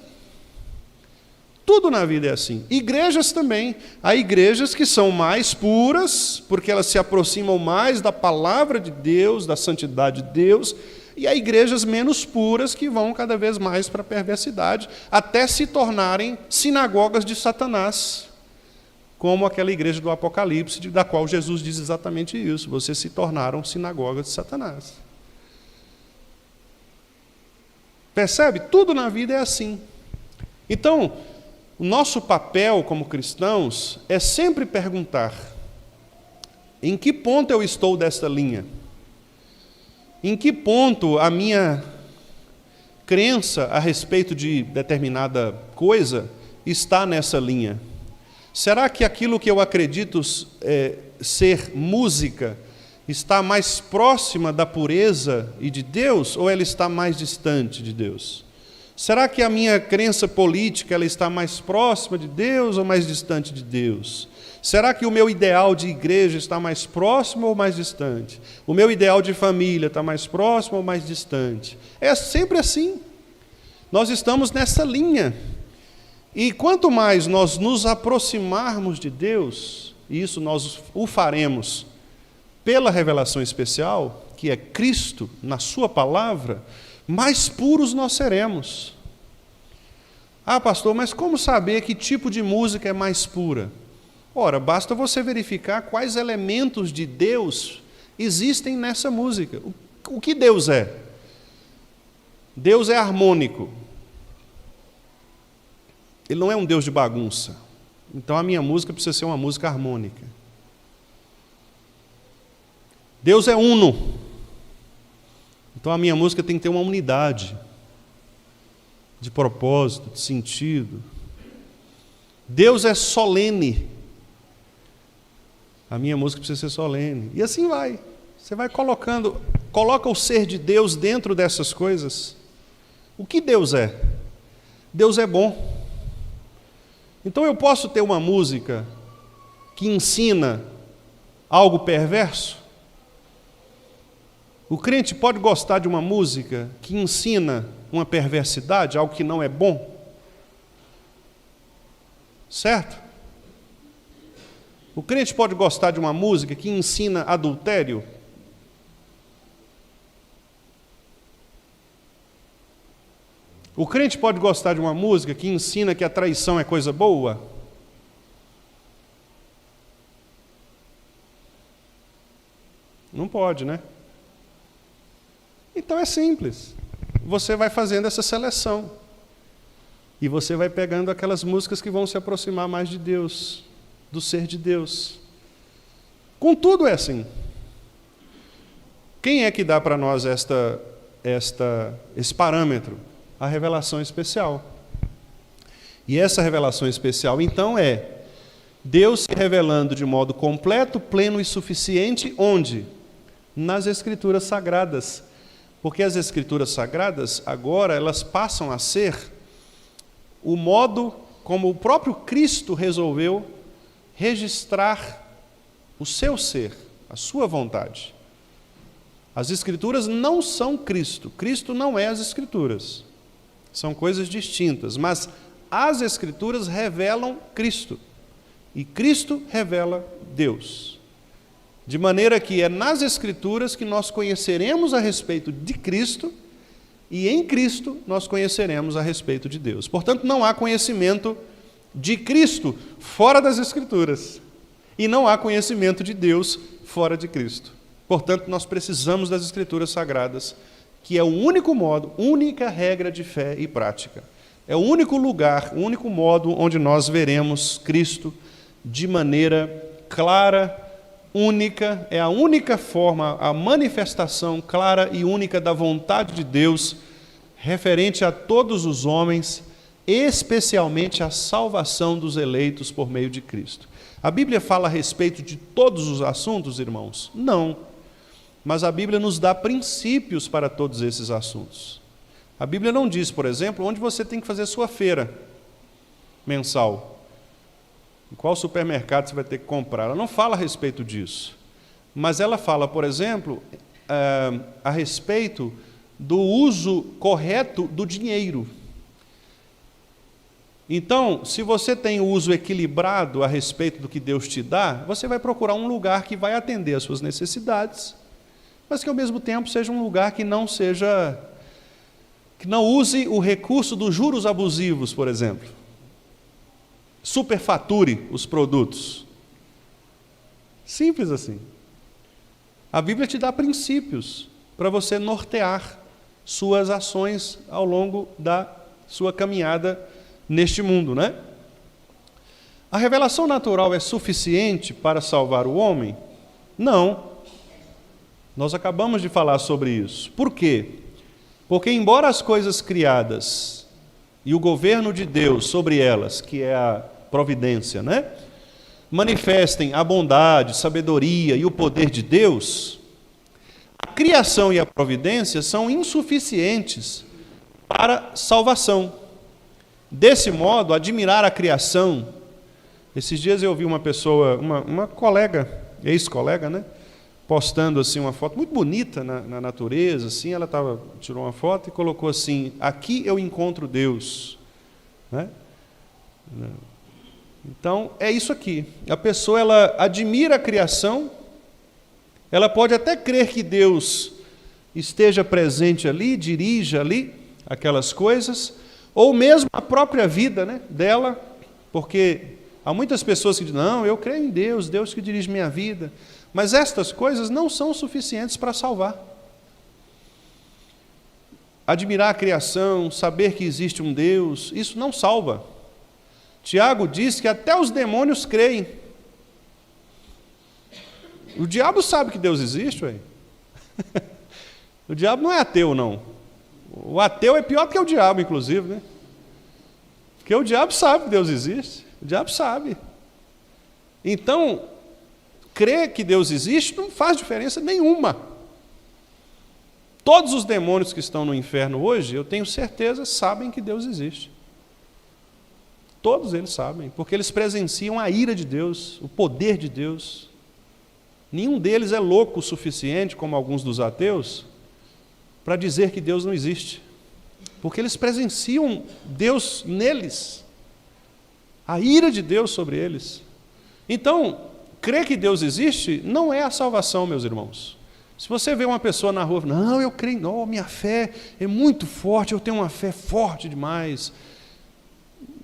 Tudo na vida é assim. Igrejas também. Há igrejas que são mais puras, porque elas se aproximam mais da palavra de Deus, da santidade de Deus, e há igrejas menos puras que vão cada vez mais para a perversidade, até se tornarem sinagogas de Satanás, como aquela igreja do Apocalipse, da qual Jesus diz exatamente isso: vocês se tornaram sinagogas de Satanás. Percebe? Tudo na vida é assim. Então, o nosso papel como cristãos é sempre perguntar: em que ponto eu estou desta linha? Em que ponto a minha crença a respeito de determinada coisa está nessa linha? Será que aquilo que eu acredito ser música está mais próxima da pureza e de Deus, ou ela está mais distante de Deus? Será que a minha crença política ela está mais próxima de Deus ou mais distante de Deus? Será que o meu ideal de igreja está mais próximo ou mais distante? O meu ideal de família está mais próximo ou mais distante? É sempre assim. Nós estamos nessa linha. E quanto mais nós nos aproximarmos de Deus, e isso nós o faremos pela revelação especial, que é Cristo na sua palavra, mais puros nós seremos. Ah, pastor, mas como saber que tipo de música é mais pura? Ora, basta você verificar quais elementos de Deus existem nessa música. O que Deus é? Deus é harmônico. Ele não é um Deus de bagunça. Então a minha música precisa ser uma música harmônica. Deus é uno. Então a minha música tem que ter uma unidade de propósito, de sentido. Deus é solene. A minha música precisa ser solene. E assim vai. Você vai coloca o ser de Deus dentro dessas coisas. O que Deus é? Deus é bom. Então eu posso ter uma música que ensina algo perverso? O crente pode gostar de uma música que ensina uma perversidade, algo que não é bom? Certo? O crente pode gostar de uma música que ensina adultério? O crente pode gostar de uma música que ensina que a traição é coisa boa? Não pode, né? Então é simples. Você vai fazendo essa seleção. E você vai pegando aquelas músicas que vão se aproximar mais de Deus, do ser de Deus. Contudo é assim. Quem é que dá para nós esse parâmetro? A revelação especial. E essa revelação especial, então, é Deus se revelando de modo completo, pleno e suficiente, onde? Nas Escrituras Sagradas. Porque as Escrituras Sagradas, agora, elas passam a ser o modo como o próprio Cristo resolveu registrar o seu ser, a sua vontade. As Escrituras não são Cristo. Cristo não é as Escrituras. São coisas distintas. Mas as Escrituras revelam Cristo. E Cristo revela Deus. De maneira que é nas Escrituras que nós conheceremos a respeito de Cristo e em Cristo nós conheceremos a respeito de Deus. Portanto, não há conhecimento de Cristo fora das Escrituras. E não há conhecimento de Deus fora de Cristo. Portanto, nós precisamos das Escrituras Sagradas, que é o único modo, única regra de fé e prática. É o único lugar, o único modo onde nós veremos Cristo de maneira clara, única, é a única forma, a manifestação clara e única da vontade de Deus, referente a todos os homens, especialmente a salvação dos eleitos por meio de Cristo. A Bíblia fala a respeito de todos os assuntos, irmãos? Não. Mas a Bíblia nos dá princípios para todos esses assuntos. A Bíblia não diz, por exemplo, onde você tem que fazer sua feira mensal. Em qual supermercado você vai ter que comprar. Ela não fala a respeito disso. Mas ela fala, por exemplo, a respeito do uso correto do dinheiro. Então, se você tem o uso equilibrado a respeito do que Deus te dá, você vai procurar um lugar que vai atender às suas necessidades, mas que ao mesmo tempo seja um lugar que não use o recurso dos juros abusivos, por exemplo. Superfature os produtos. Simples assim. A Bíblia te dá princípios para você nortear suas ações ao longo da sua caminhada neste mundo, né? A revelação natural é suficiente para salvar o homem? Não. Nós acabamos de falar sobre isso. Por quê? Porque embora as coisas criadas e o governo de Deus sobre elas, que é a providência, né, manifestem a bondade, sabedoria e o poder de Deus, a criação e a providência são insuficientes para salvação. Desse modo, admirar a criação. Esses dias eu vi uma pessoa, uma colega, ex-colega, né, postando assim uma foto muito bonita na natureza, assim, ela tirou uma foto e colocou assim: aqui eu encontro Deus, né? Então é isso aqui. A pessoa, ela admira a criação, ela pode até crer que Deus esteja presente ali, dirija ali aquelas coisas, ou mesmo a própria vida, né, dela, porque há muitas pessoas que dizem: não, eu creio em Deus, Deus que dirige minha vida. Mas estas coisas não são suficientes para salvar. Admirar a criação, saber que existe um Deus, isso não salva. Tiago diz que até os demônios creem. O diabo sabe que Deus existe, ué. O diabo não é ateu, não. O ateu é pior do que o diabo, inclusive, né? Porque o diabo sabe que Deus existe. O diabo sabe. Então, crer que Deus existe não faz diferença nenhuma. Todos os demônios que estão no inferno hoje, eu tenho certeza, sabem que Deus existe. Todos eles sabem, porque eles presenciam a ira de Deus, o poder de Deus. Nenhum deles é louco o suficiente, como alguns dos ateus, para dizer que Deus não existe. Porque eles presenciam Deus neles, a ira de Deus sobre eles. Então, crer que Deus existe não é a salvação, meus irmãos. Se você vê uma pessoa na rua, não, eu creio, não, minha fé é muito forte, eu tenho uma fé forte demais,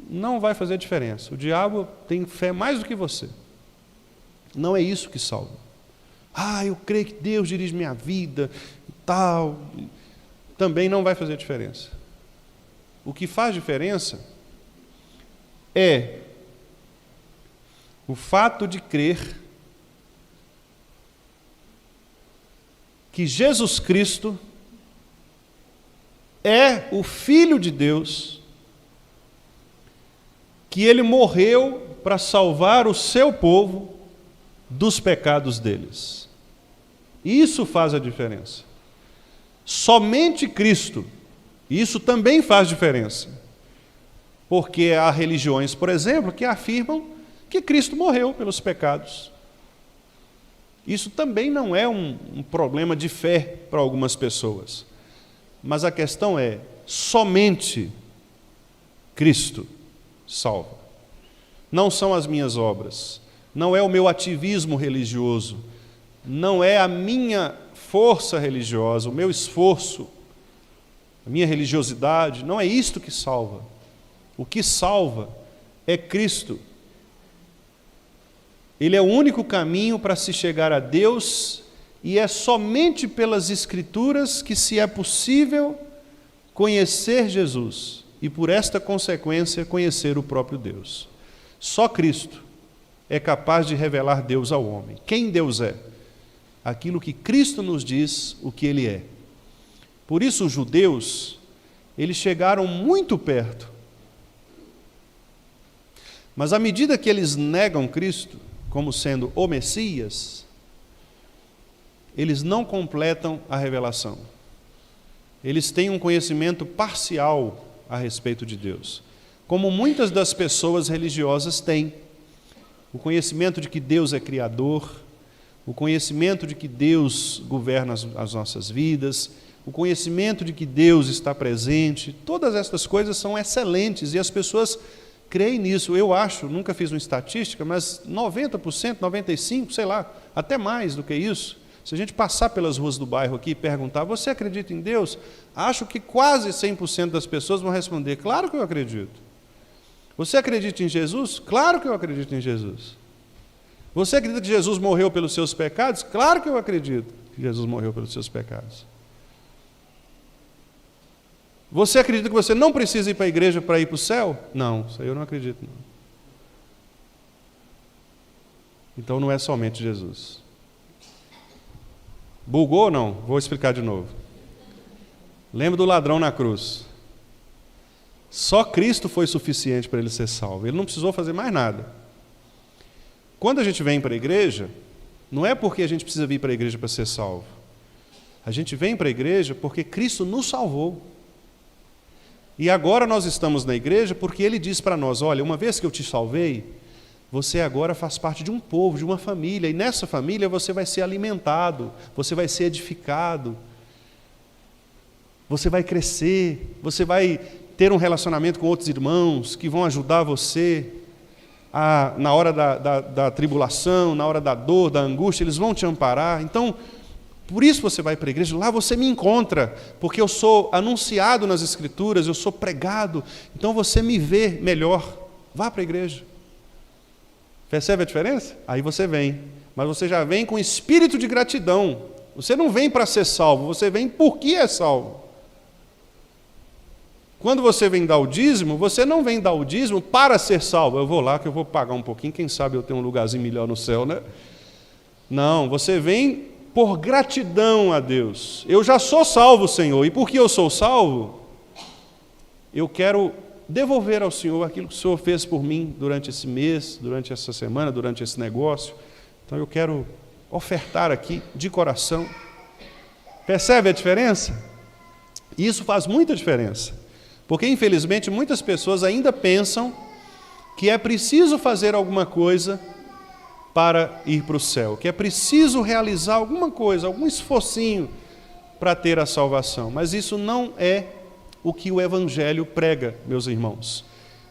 não vai fazer diferença. O diabo tem fé mais do que você. Não é isso que salva. Eu creio que Deus dirige minha vida e tal. Também não vai fazer diferença. O que faz diferença é o fato de crer que Jesus Cristo é o Filho de Deus, que Ele morreu para salvar o seu povo dos pecados deles. Isso faz a diferença. Somente Cristo. Isso também faz diferença. Porque há religiões, por exemplo, que afirmam que Cristo morreu pelos pecados. Isso também não é um problema de fé para algumas pessoas. Mas a questão é, somente Cristo salva. Não são as minhas obras, não é o meu ativismo religioso, não é a minha força religiosa, o meu esforço, a minha religiosidade, não é isto que salva. O que salva é Cristo. Ele é o único caminho para se chegar a Deus e é somente pelas Escrituras que se é possível conhecer Jesus e, por esta consequência, conhecer o próprio Deus. Só Cristo é capaz de revelar Deus ao homem. Quem Deus é? Aquilo que Cristo nos diz o que Ele é. Por isso os judeus, eles chegaram muito perto. Mas à medida que eles negam Cristo como sendo o Messias, eles não completam a revelação. Eles têm um conhecimento parcial a respeito de Deus, como muitas das pessoas religiosas têm. O conhecimento de que Deus é Criador, o conhecimento de que Deus governa as nossas vidas, o conhecimento de que Deus está presente, todas essas coisas são excelentes e as pessoas creem nisso. Eu acho, nunca fiz uma estatística, mas 90%, 95%, sei lá, até mais do que isso. Se a gente passar pelas ruas do bairro aqui e perguntar, você acredita em Deus? Acho que quase 100% das pessoas vão responder, claro que eu acredito. Você acredita em Jesus? Claro que eu acredito em Jesus. Você acredita que Jesus morreu pelos seus pecados? Claro que eu acredito que Jesus morreu pelos seus pecados. Você acredita que você não precisa ir para a igreja para ir para o céu? Não, isso aí eu não acredito. Não. Então não é somente Jesus. Bugou ou não? Vou explicar de novo. Lembra do ladrão na cruz. Só Cristo foi suficiente para ele ser salvo. Ele não precisou fazer mais nada. Quando a gente vem para a igreja, não é porque a gente precisa vir para a igreja para ser salvo. A gente vem para a igreja porque Cristo nos salvou. E agora nós estamos na igreja porque Ele diz para nós, olha, uma vez que eu te salvei, você agora faz parte de um povo, de uma família, e nessa família você vai ser alimentado, você vai ser edificado, você vai crescer, você vai ter um relacionamento com outros irmãos que vão ajudar você na hora da tribulação, na hora da dor, da angústia, eles vão te amparar. Então, por isso você vai para a igreja, lá você me encontra, porque eu sou anunciado nas Escrituras, eu sou pregado, então você me vê melhor. Vá para a igreja. Percebe a diferença? Aí você vem, mas você já vem com espírito de gratidão. Você não vem para ser salvo, você vem porque é salvo. Quando você vem dar o dízimo, você não vem dar o dízimo para ser salvo. Eu vou lá que eu vou pagar um pouquinho, quem sabe eu tenho um lugarzinho melhor no céu, né? Não, você vem por gratidão a Deus. Eu já sou salvo, Senhor, e porque eu sou salvo, eu quero devolver ao Senhor aquilo que o Senhor fez por mim durante esse mês, durante essa semana, durante esse negócio. Então eu quero ofertar aqui de coração. Percebe a diferença? Isso faz muita diferença, porque infelizmente muitas pessoas ainda pensam que é preciso fazer alguma coisa para ir para o céu, que é preciso realizar alguma coisa, algum esforcinho para ter a salvação. Mas isso não é o que o Evangelho prega, meus irmãos.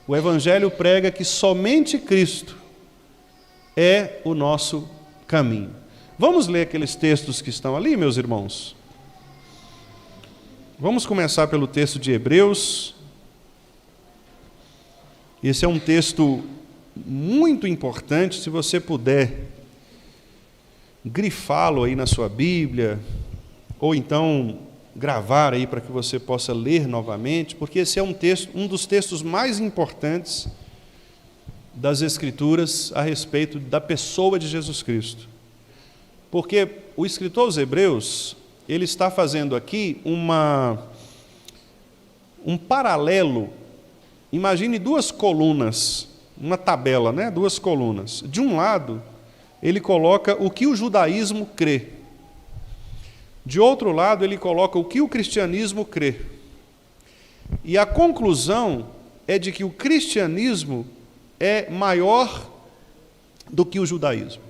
O Evangelho prega que somente Cristo é o nosso caminho. Vamos ler aqueles textos que estão ali, meus irmãos? Vamos começar pelo texto de Hebreus. Esse é um texto muito importante, se você puder grifá-lo aí na sua Bíblia, ou então gravar aí para que você possa ler novamente, porque esse é um dos textos mais importantes das Escrituras a respeito da pessoa de Jesus Cristo. Porque o escritor aos Hebreus, ele está fazendo aqui um paralelo. Imagine duas colunas uma tabela, né? 2 colunas. De um lado, ele coloca o que o judaísmo crê. De outro lado, ele coloca o que o cristianismo crê. E a conclusão é de que o cristianismo é maior do que o judaísmo.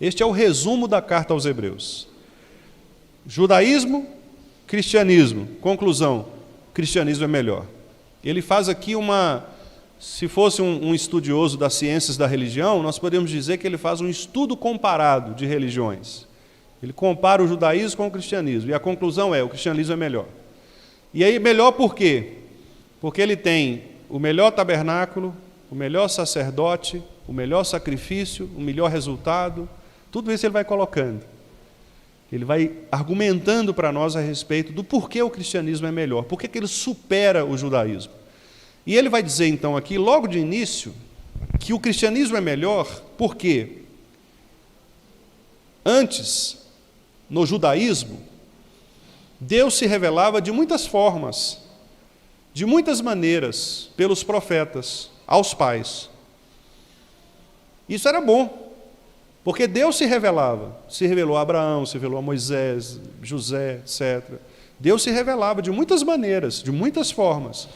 Este é o resumo da carta aos Hebreus. Judaísmo, cristianismo. Conclusão, o cristianismo é melhor. Ele faz aqui se fosse um estudioso das ciências da religião, nós podemos dizer que ele faz um estudo comparado de religiões. Ele compara o judaísmo com o cristianismo, e a conclusão é, o cristianismo é melhor. E aí, melhor por quê? Porque ele tem o melhor tabernáculo, o melhor sacerdote, o melhor sacrifício, o melhor resultado, tudo isso ele vai colocando. Ele vai argumentando para nós a respeito do porquê o cristianismo é melhor, por que ele supera o judaísmo. E ele vai dizer, então, aqui, logo de início, que o cristianismo é melhor porque antes, no judaísmo, Deus se revelava de muitas formas, de muitas maneiras, pelos profetas, aos pais. Isso era bom, porque Deus se revelou a Abraão, se revelou a Moisés, José, etc. Deus se revelava de muitas maneiras, de muitas formas.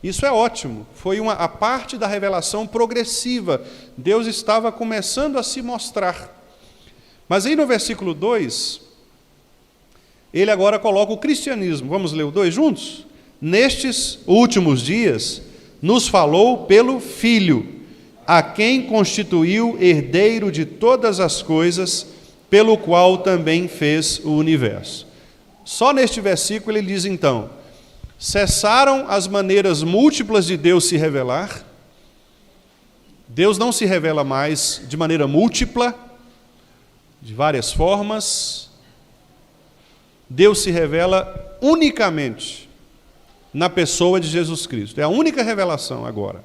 Isso é ótimo, foi a parte da revelação progressiva. Deus estava começando a se mostrar. Mas aí no versículo 2, ele agora coloca o cristianismo. Vamos ler o 2 juntos? Nestes últimos dias, nos falou pelo Filho, a quem constituiu herdeiro de todas as coisas, pelo qual também fez o universo. Só neste versículo ele diz então, cessaram as maneiras múltiplas de Deus se revelar. Deus não se revela mais de maneira múltipla, de várias formas. Deus se revela unicamente na pessoa de Jesus Cristo. É a única revelação agora.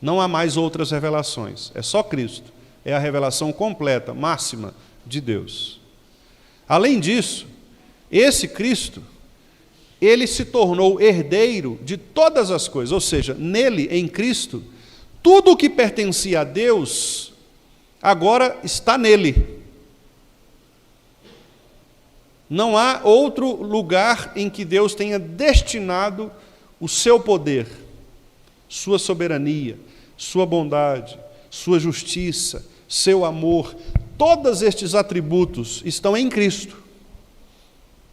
Não há mais outras revelações. É só Cristo. É a revelação completa, máxima de Deus. Além disso, esse Cristo, ele se tornou herdeiro de todas as coisas. Ou seja, nele, em Cristo, tudo o que pertencia a Deus, agora está nele. Não há outro lugar em que Deus tenha destinado o seu poder, sua soberania, sua bondade, sua justiça, seu amor. Todos estes atributos estão em Cristo.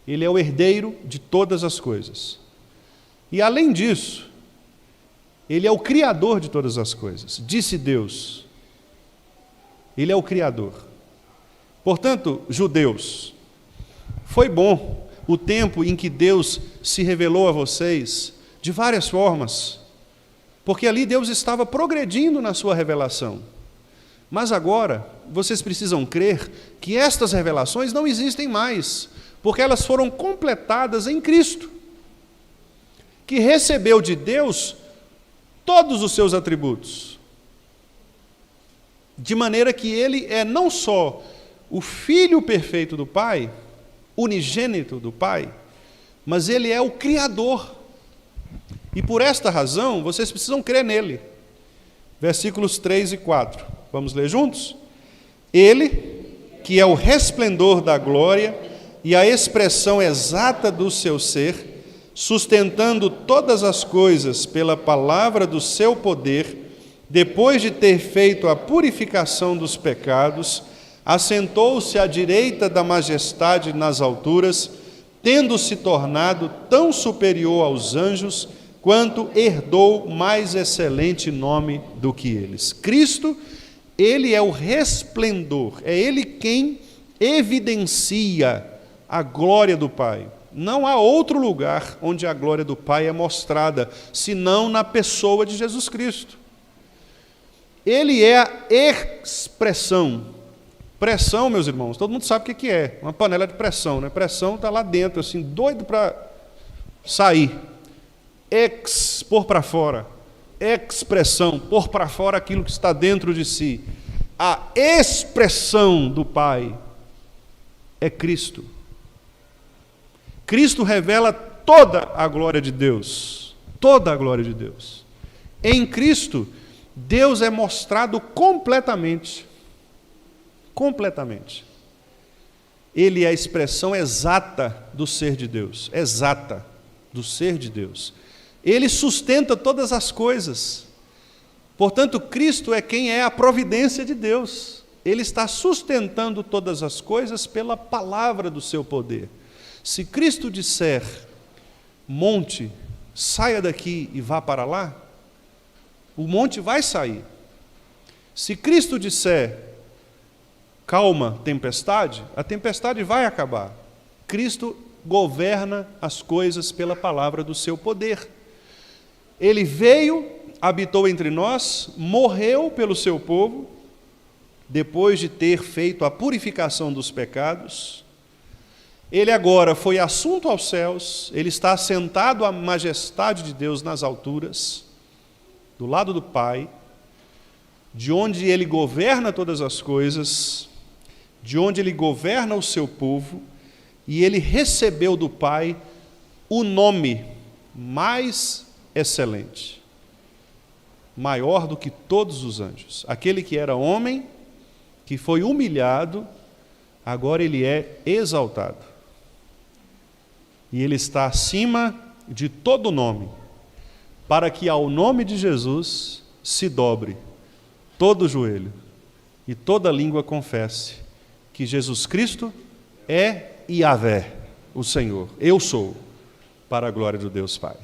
Ele é o herdeiro de todas as coisas. E além disso, ele é o criador de todas as coisas. Disse Deus. Ele é o criador. Portanto, judeus, foi bom o tempo em que Deus se revelou a vocês de várias formas, porque ali Deus estava progredindo na sua revelação. Mas agora, vocês precisam crer que estas revelações não existem mais, porque elas foram completadas em Cristo, que recebeu de Deus todos os seus atributos, de maneira que ele é não só o Filho perfeito do Pai, unigênito do Pai, mas ele é o Criador. E por esta razão, vocês precisam crer nele. Versículos 3 e 4. Vamos ler juntos? Ele, que é o resplendor da glória e a expressão exata do seu ser, sustentando todas as coisas pela palavra do seu poder, depois de ter feito a purificação dos pecados, assentou-se à direita da majestade nas alturas, tendo se tornado tão superior aos anjos, quanto herdou mais excelente nome do que eles. Cristo, ele é o resplendor, é ele quem evidencia a glória do Pai. Não há outro lugar onde a glória do Pai é mostrada, senão na pessoa de Jesus Cristo. Ele é a expressão. Pressão, meus irmãos, todo mundo sabe o que é. Uma panela de pressão, né? Pressão está lá dentro, assim, doido para sair. Pôr para fora. Expressão, pôr para fora aquilo que está dentro de si. A expressão do Pai é Cristo. Cristo revela toda a glória de Deus. Toda a glória de Deus. Em Cristo, Deus é mostrado completamente. Completamente. Ele é a expressão exata do ser de Deus. Exata do ser de Deus. Ele sustenta todas as coisas. Portanto, Cristo é quem é a providência de Deus. Ele está sustentando todas as coisas pela palavra do seu poder. Se Cristo disser, monte, saia daqui e vá para lá, o monte vai sair. Se Cristo disser, calma, tempestade, a tempestade vai acabar. Cristo governa as coisas pela palavra do seu poder. Ele veio, habitou entre nós, morreu pelo seu povo, depois de ter feito a purificação dos pecados. Ele agora foi assunto aos céus, ele está assentado à majestade de Deus nas alturas, do lado do Pai, de onde ele governa todas as coisas, de onde ele governa o seu povo, e ele recebeu do Pai o nome mais excelente, maior do que todos os anjos. Aquele que era homem, que foi humilhado, agora ele é exaltado. E ele está acima de todo nome, para que ao nome de Jesus se dobre todo o joelho e toda língua confesse que Jesus Cristo é Yahvé, o Senhor. Eu sou, para a glória do Deus Pai.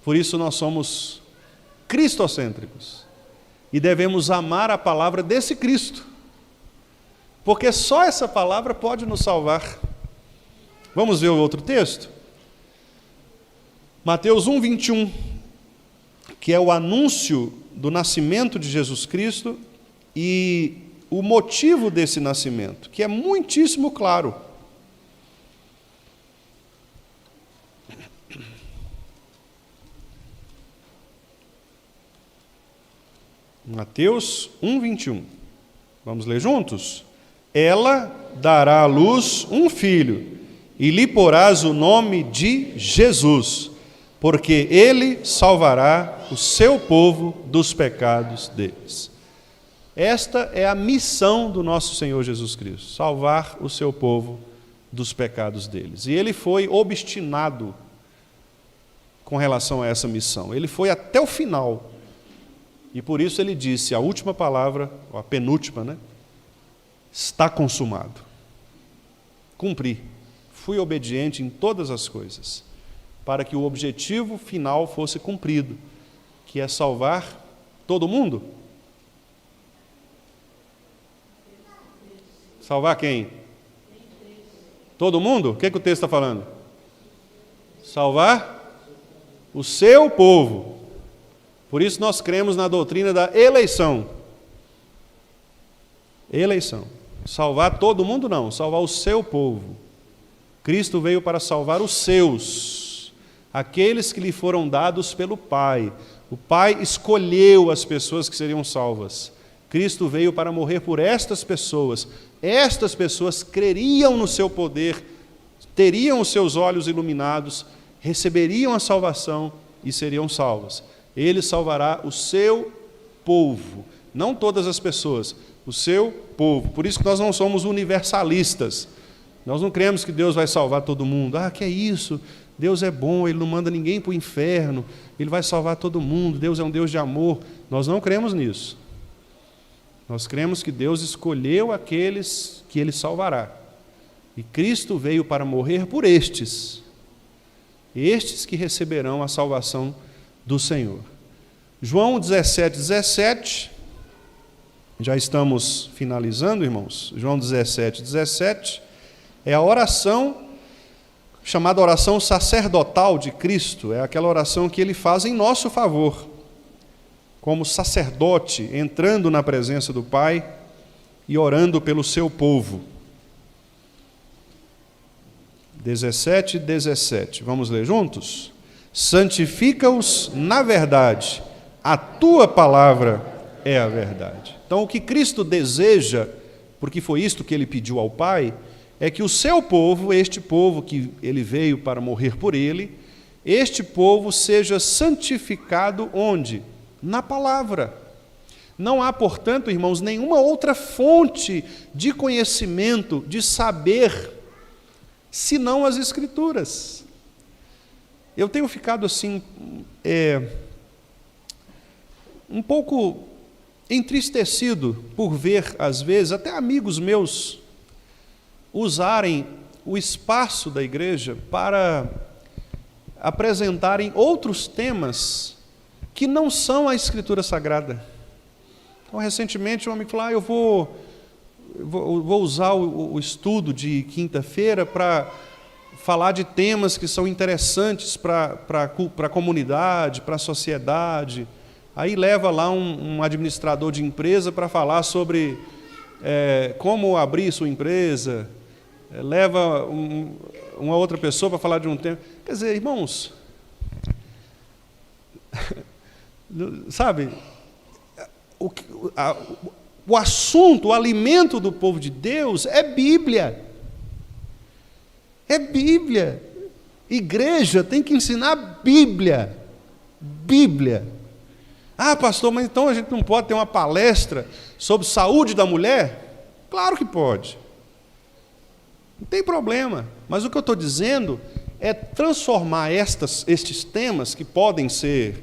Por isso nós somos cristocêntricos e devemos amar a palavra desse Cristo, porque só essa palavra pode nos salvar. Vamos ver o outro texto? Mateus 1:21, que é o anúncio do nascimento de Jesus Cristo e o motivo desse nascimento, que é muitíssimo claro. Mateus 1:21. Vamos ler juntos? Ela dará à luz um filho, e lhe porás o nome de Jesus, porque ele salvará o seu povo dos pecados deles. Esta é a missão do nosso Senhor Jesus Cristo, salvar o seu povo dos pecados deles. E ele foi obstinado com relação a essa missão. Ele foi até o final. E por isso ele disse a última palavra, a penúltima, né? Está consumado. Cumpri. Fui obediente em todas as coisas, para que o objetivo final fosse cumprido, que é salvar todo mundo. Salvar quem? Todo mundo? O que o texto está falando? Salvar o seu povo. Por isso nós cremos na doutrina da eleição. Eleição. Salvar todo mundo não, salvar o seu povo. Cristo veio para salvar os seus, aqueles que lhe foram dados pelo Pai. O Pai escolheu as pessoas que seriam salvas. Cristo veio para morrer por estas pessoas. Estas pessoas creriam no seu poder, teriam os seus olhos iluminados, receberiam a salvação e seriam salvas. Ele salvará o seu povo, não todas as pessoas, o seu povo. Por isso que nós não somos universalistas. Nós não cremos que Deus vai salvar todo mundo. Ah, que é isso? Deus é bom, Ele não manda ninguém para o inferno, Ele vai salvar todo mundo, Deus é um Deus de amor. Nós não cremos nisso. Nós cremos que Deus escolheu aqueles que Ele salvará. E Cristo veio para morrer por estes que receberão a salvação do Senhor. João 17:17, já estamos finalizando, irmãos. João 17:17 é a oração chamada oração sacerdotal de Cristo, é aquela oração que Ele faz em nosso favor, como sacerdote, entrando na presença do Pai e orando pelo seu povo. 17:17, vamos ler juntos? Santifica-os na verdade, a tua palavra é a verdade. Então, o que Cristo deseja, porque foi isto que Ele pediu ao Pai, é que o seu povo, este povo que Ele veio para morrer por ele, este povo seja santificado onde? na palavra. Não há, portanto, irmãos, nenhuma outra fonte de conhecimento, de saber, senão as Escrituras. Eu tenho ficado assim, um pouco entristecido por ver, às vezes, até amigos meus usarem o espaço da igreja para apresentarem outros temas que não são a Escritura Sagrada. Então, recentemente, um amigo falou, eu vou usar o estudo de quinta-feira para falar de temas que são interessantes para a comunidade, para a sociedade. Aí leva lá um administrador de empresa para falar sobre como abrir sua empresa, leva uma outra pessoa para falar de um tema. Quer dizer, irmãos, sabe, o assunto, o alimento do povo de Deus é Bíblia. É Bíblia. Igreja tem que ensinar Bíblia. Bíblia. Ah, pastor, mas então a gente não pode ter uma palestra sobre saúde da mulher? Claro que pode. Não tem problema. Mas o que eu estou dizendo é transformar estes temas, que podem ser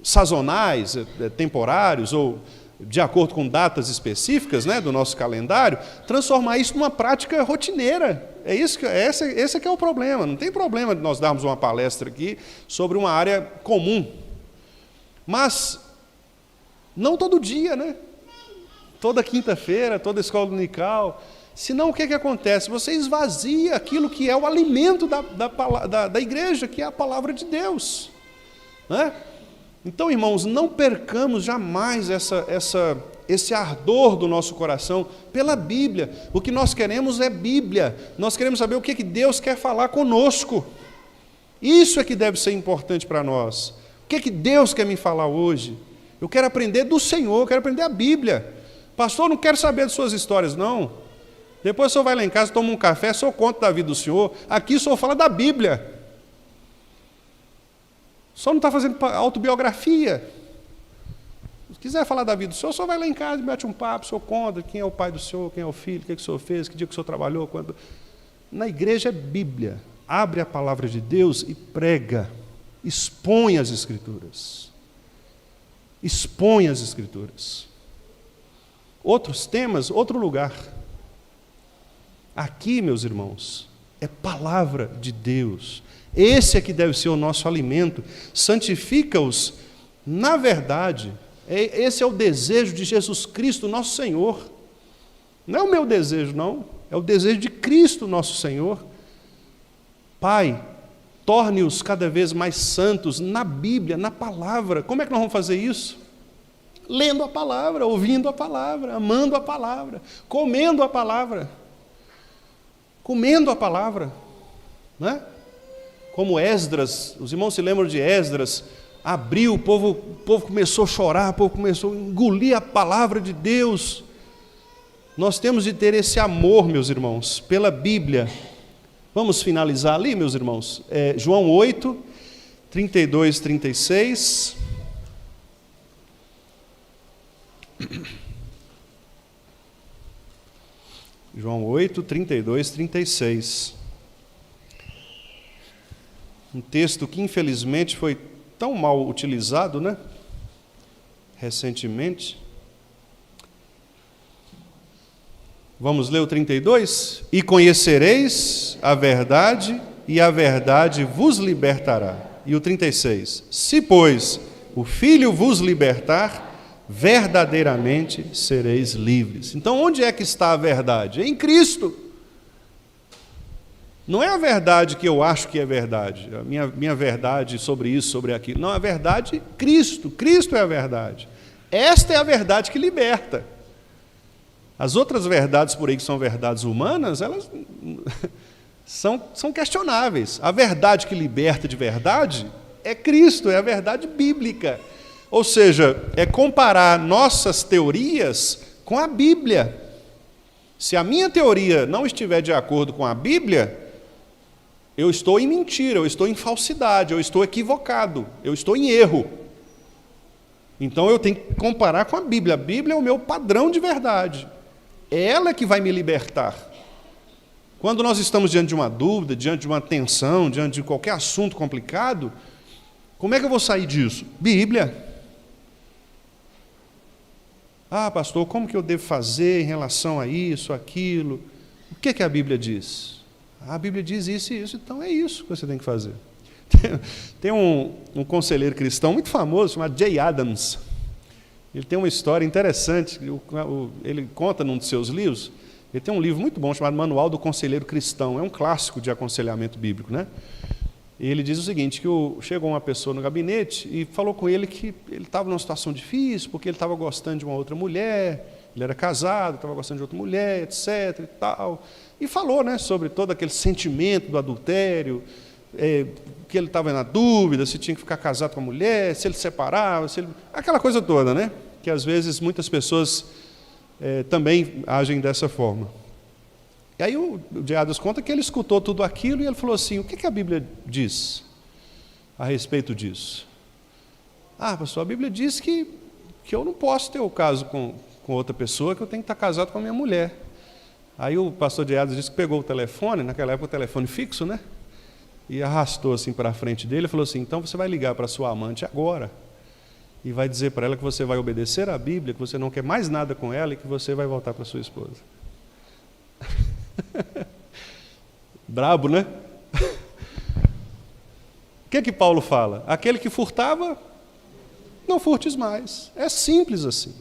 sazonais, temporários, ou de acordo com datas específicas, né, do nosso calendário, transformar isso numa prática rotineira. Esse é que é o problema. Não tem problema de nós darmos uma palestra aqui sobre uma área comum. Mas não todo dia, né? Toda quinta-feira, toda escola dominical. Senão o que acontece? Você esvazia aquilo que é o alimento da igreja, que é a palavra de Deus. Né? Então, irmãos, não percamos jamais esse ardor do nosso coração pela Bíblia. O que nós queremos é Bíblia. Nós queremos saber o que Deus quer falar conosco. Isso é que deve ser importante para nós. O que Deus quer me falar hoje? Eu quero aprender do Senhor, eu quero aprender a Bíblia. Pastor, não quero saber de suas histórias, não. Depois o senhor vai lá em casa, toma um café, só conta da vida do senhor. Aqui o senhor fala da Bíblia. Só não está fazendo autobiografia. Se quiser falar da vida do senhor, só vai lá em casa, mete um papo, o senhor conta quem é o pai do senhor, quem é o filho, o que o senhor fez, que dia que o senhor trabalhou. Quando... Na igreja é Bíblia. Abre a palavra de Deus e prega. Expõe as Escrituras. Expõe as Escrituras. Outros temas, outro lugar. Aqui, meus irmãos, é palavra de Deus. Esse é que deve ser o nosso alimento. Santifica-os na verdade. Esse é o desejo de Jesus Cristo, nosso Senhor. Não é o meu desejo, não. É o desejo de Cristo, nosso Senhor. Pai, torne-os cada vez mais santos na Bíblia, na palavra. Como é que nós vamos fazer isso? Lendo a palavra, ouvindo a palavra, amando a palavra, comendo a palavra. Comendo a palavra. Não é? Como Esdras, os irmãos se lembram de Esdras, abriu, o povo começou a chorar, o povo começou a engolir a palavra de Deus. Nós temos de ter esse amor, meus irmãos, pela Bíblia. Vamos finalizar ali, meus irmãos? João 8, 32, 36. João 8, 32, 36. Um texto que, infelizmente, foi tão mal utilizado, né? Recentemente. Vamos ler o 32? E conhecereis a verdade, e a verdade vos libertará. E o 36? Se, pois, o Filho vos libertar, verdadeiramente sereis livres. Então, onde é que está a verdade? É em Cristo. Não é a verdade que eu acho que é verdade, a minha verdade sobre isso, sobre aquilo. Não, a verdade, Cristo. Cristo é a verdade. Esta é a verdade que liberta. As outras verdades por aí que são verdades humanas, elas são questionáveis. A verdade que liberta de verdade é Cristo, é a verdade bíblica. Ou seja, é comparar nossas teorias com a Bíblia. Se a minha teoria não estiver de acordo com a Bíblia, eu estou em mentira, eu estou em falsidade, eu estou equivocado, eu estou em erro. Então eu tenho que comparar com a Bíblia. A Bíblia é o meu padrão de verdade. É ela que vai me libertar. Quando nós estamos diante de uma dúvida, diante de uma tensão, diante de qualquer assunto complicado, como é que eu vou sair disso? Bíblia. Ah, pastor, como que eu devo fazer em relação a isso, aquilo? O que que a Bíblia diz? A Bíblia diz isso e isso, então é isso que você tem que fazer. Tem um conselheiro cristão muito famoso, chamado Jay Adams. Ele tem uma história interessante, ele conta num dos seus livros, ele tem um livro muito bom chamado Manual do Conselheiro Cristão, é um clássico de aconselhamento bíblico, né? E ele diz o seguinte, que chegou uma pessoa no gabinete e falou com ele que ele estava numa situação difícil, porque ele estava gostando de uma outra mulher, ele era casado, estava gostando de outra mulher, etc. e tal. E falou, né, sobre todo aquele sentimento do adultério, que ele estava na dúvida se tinha que ficar casado com a mulher, se ele separava, aquela coisa toda, né? Que às vezes muitas pessoas também agem dessa forma. E aí o Diadas conta que ele escutou tudo aquilo e ele falou assim, o que a Bíblia diz a respeito disso? Ah, pastor, a Bíblia diz que eu não posso ter o caso com outra pessoa, que eu tenho que estar casado com a minha mulher. Aí o pastor Diadas disse que pegou o telefone, naquela época o telefone fixo, né? E arrastou assim para a frente dele e falou assim, então você vai ligar para a sua amante agora e vai dizer para ela que você vai obedecer à Bíblia, que você não quer mais nada com ela e que você vai voltar para sua esposa. Brabo, né? O que Paulo fala? Aquele que furtava, não furtes mais. É simples assim.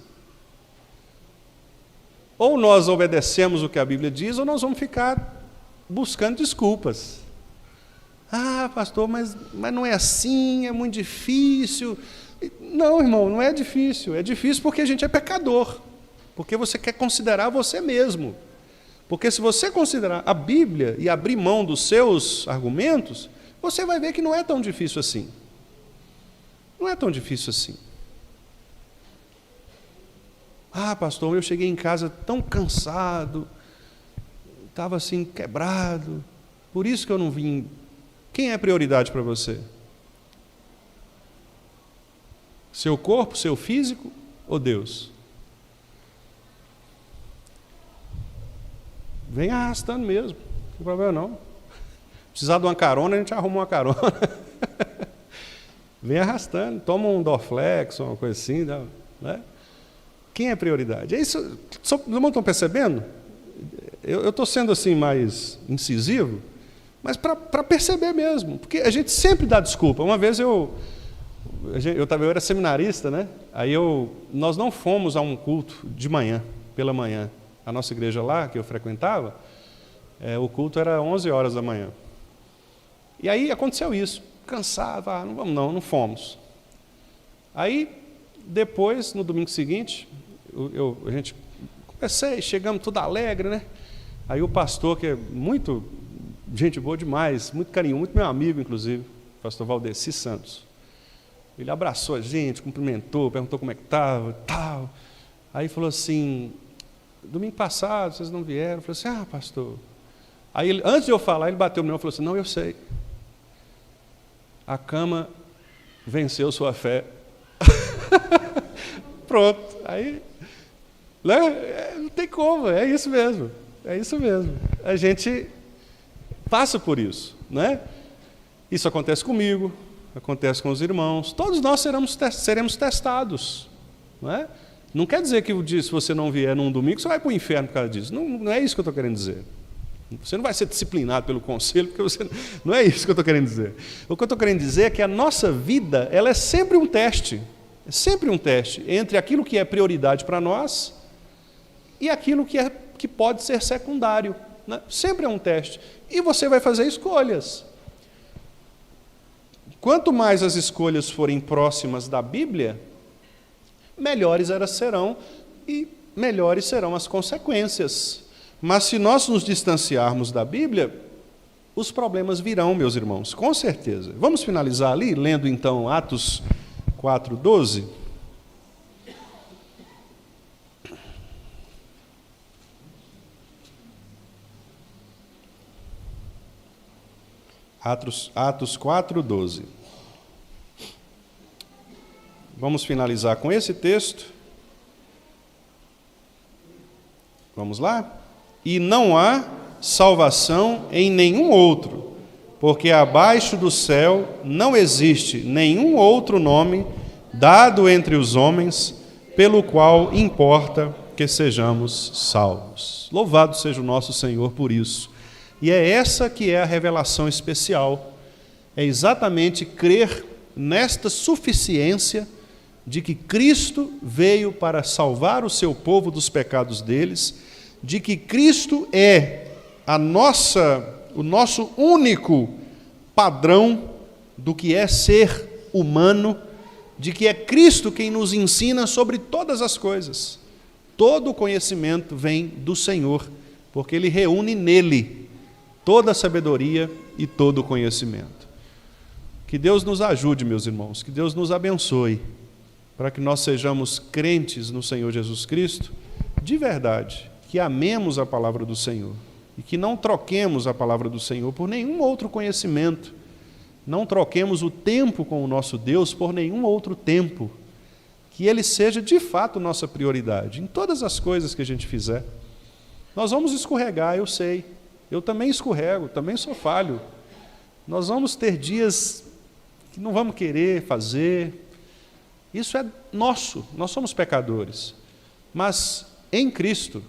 Ou nós obedecemos o que a Bíblia diz, ou nós vamos ficar buscando desculpas. Ah, pastor, mas não é assim, é muito difícil. Não, irmão, não é difícil. É difícil porque a gente é pecador. Porque você quer considerar você mesmo. Porque se você considerar a Bíblia e abrir mão dos seus argumentos, você vai ver que não é tão difícil assim. Não é tão difícil assim. Ah, pastor, eu cheguei em casa tão cansado, estava assim quebrado, por isso que eu não vim. Quem é prioridade para você? Seu corpo, seu físico ou Deus? Vem arrastando mesmo, não tem problema não. Precisar de uma carona, a gente arruma uma carona. Vem arrastando, toma um Dorflex, uma coisa assim, né? Quem é prioridade? É isso. Os irmãos estão percebendo? Eu estou sendo assim mais incisivo, mas para perceber mesmo, porque a gente sempre dá desculpa. Uma vez eu era seminarista, né? Aí nós não fomos a um culto de manhã, pela manhã. A nossa igreja lá, que eu frequentava, o culto era 11 horas da manhã. E aí aconteceu isso, cansado, não vamos não fomos. Aí, depois, no domingo seguinte, a gente chegamos tudo alegre, né? Aí o pastor, que é muito gente boa demais, muito carinhoso, muito meu amigo, inclusive, o pastor Valdeci Santos, ele abraçou a gente, cumprimentou, perguntou como é que estava, tal. Aí falou assim, domingo passado, vocês não vieram. Eu falei assim, pastor. Aí, antes de eu falar, ele bateu no meu e falou assim, não, eu sei. A cama venceu sua fé. Pronto. Aí, não tem como, é isso mesmo. É isso mesmo. A gente passa por isso, né? Isso acontece comigo, acontece com os irmãos. Todos nós seremos testados, não é? Não quer dizer que se você não vier num domingo, você vai para o inferno por causa disso. Não é isso que eu estou querendo dizer. Você não vai ser disciplinado pelo conselho, porque você... Não é isso que eu estou querendo dizer. O que eu estou querendo dizer é que a nossa vida, ela é sempre um teste. É sempre um teste entre aquilo que é prioridade para nós e aquilo que pode ser secundário, né? Sempre é um teste. E você vai fazer escolhas. Quanto mais as escolhas forem próximas da Bíblia, melhores elas serão e melhores serão as consequências. Mas se nós nos distanciarmos da Bíblia, os problemas virão, meus irmãos, com certeza. Vamos finalizar ali, lendo então Atos 4:12. Atos 4:12. vamos finalizar com esse texto. Vamos lá? E não há salvação em nenhum outro, porque abaixo do céu não existe nenhum outro nome dado entre os homens, pelo qual importa que sejamos salvos. Louvado seja o nosso Senhor por isso. E é essa que é a revelação especial. É exatamente crer nesta suficiência de que Cristo veio para salvar o seu povo dos pecados deles, de que Cristo é o nosso único padrão do que é ser humano, de que é Cristo quem nos ensina sobre todas as coisas. Todo o conhecimento vem do Senhor, porque Ele reúne nele toda a sabedoria e todo o conhecimento. Que Deus nos ajude, meus irmãos, que Deus nos abençoe, para que nós sejamos crentes no Senhor Jesus Cristo, de verdade, que amemos a palavra do Senhor e que não troquemos a palavra do Senhor por nenhum outro conhecimento, não troquemos o tempo com o nosso Deus por nenhum outro tempo, que Ele seja de fato nossa prioridade em todas as coisas que a gente fizer. Nós vamos escorregar, eu sei, eu também escorrego, também sou falho, nós vamos ter dias que não vamos querer fazer, isso é nosso, nós somos pecadores, mas em Cristo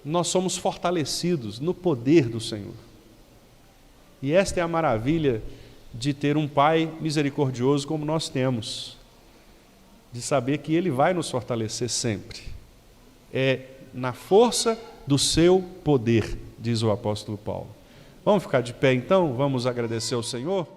nós somos fortalecidos no poder do Senhor. E esta é a maravilha de ter um Pai misericordioso como nós temos, de saber que Ele vai nos fortalecer sempre. É na força do seu poder, diz o apóstolo Paulo. Vamos ficar de pé então? Vamos agradecer ao Senhor?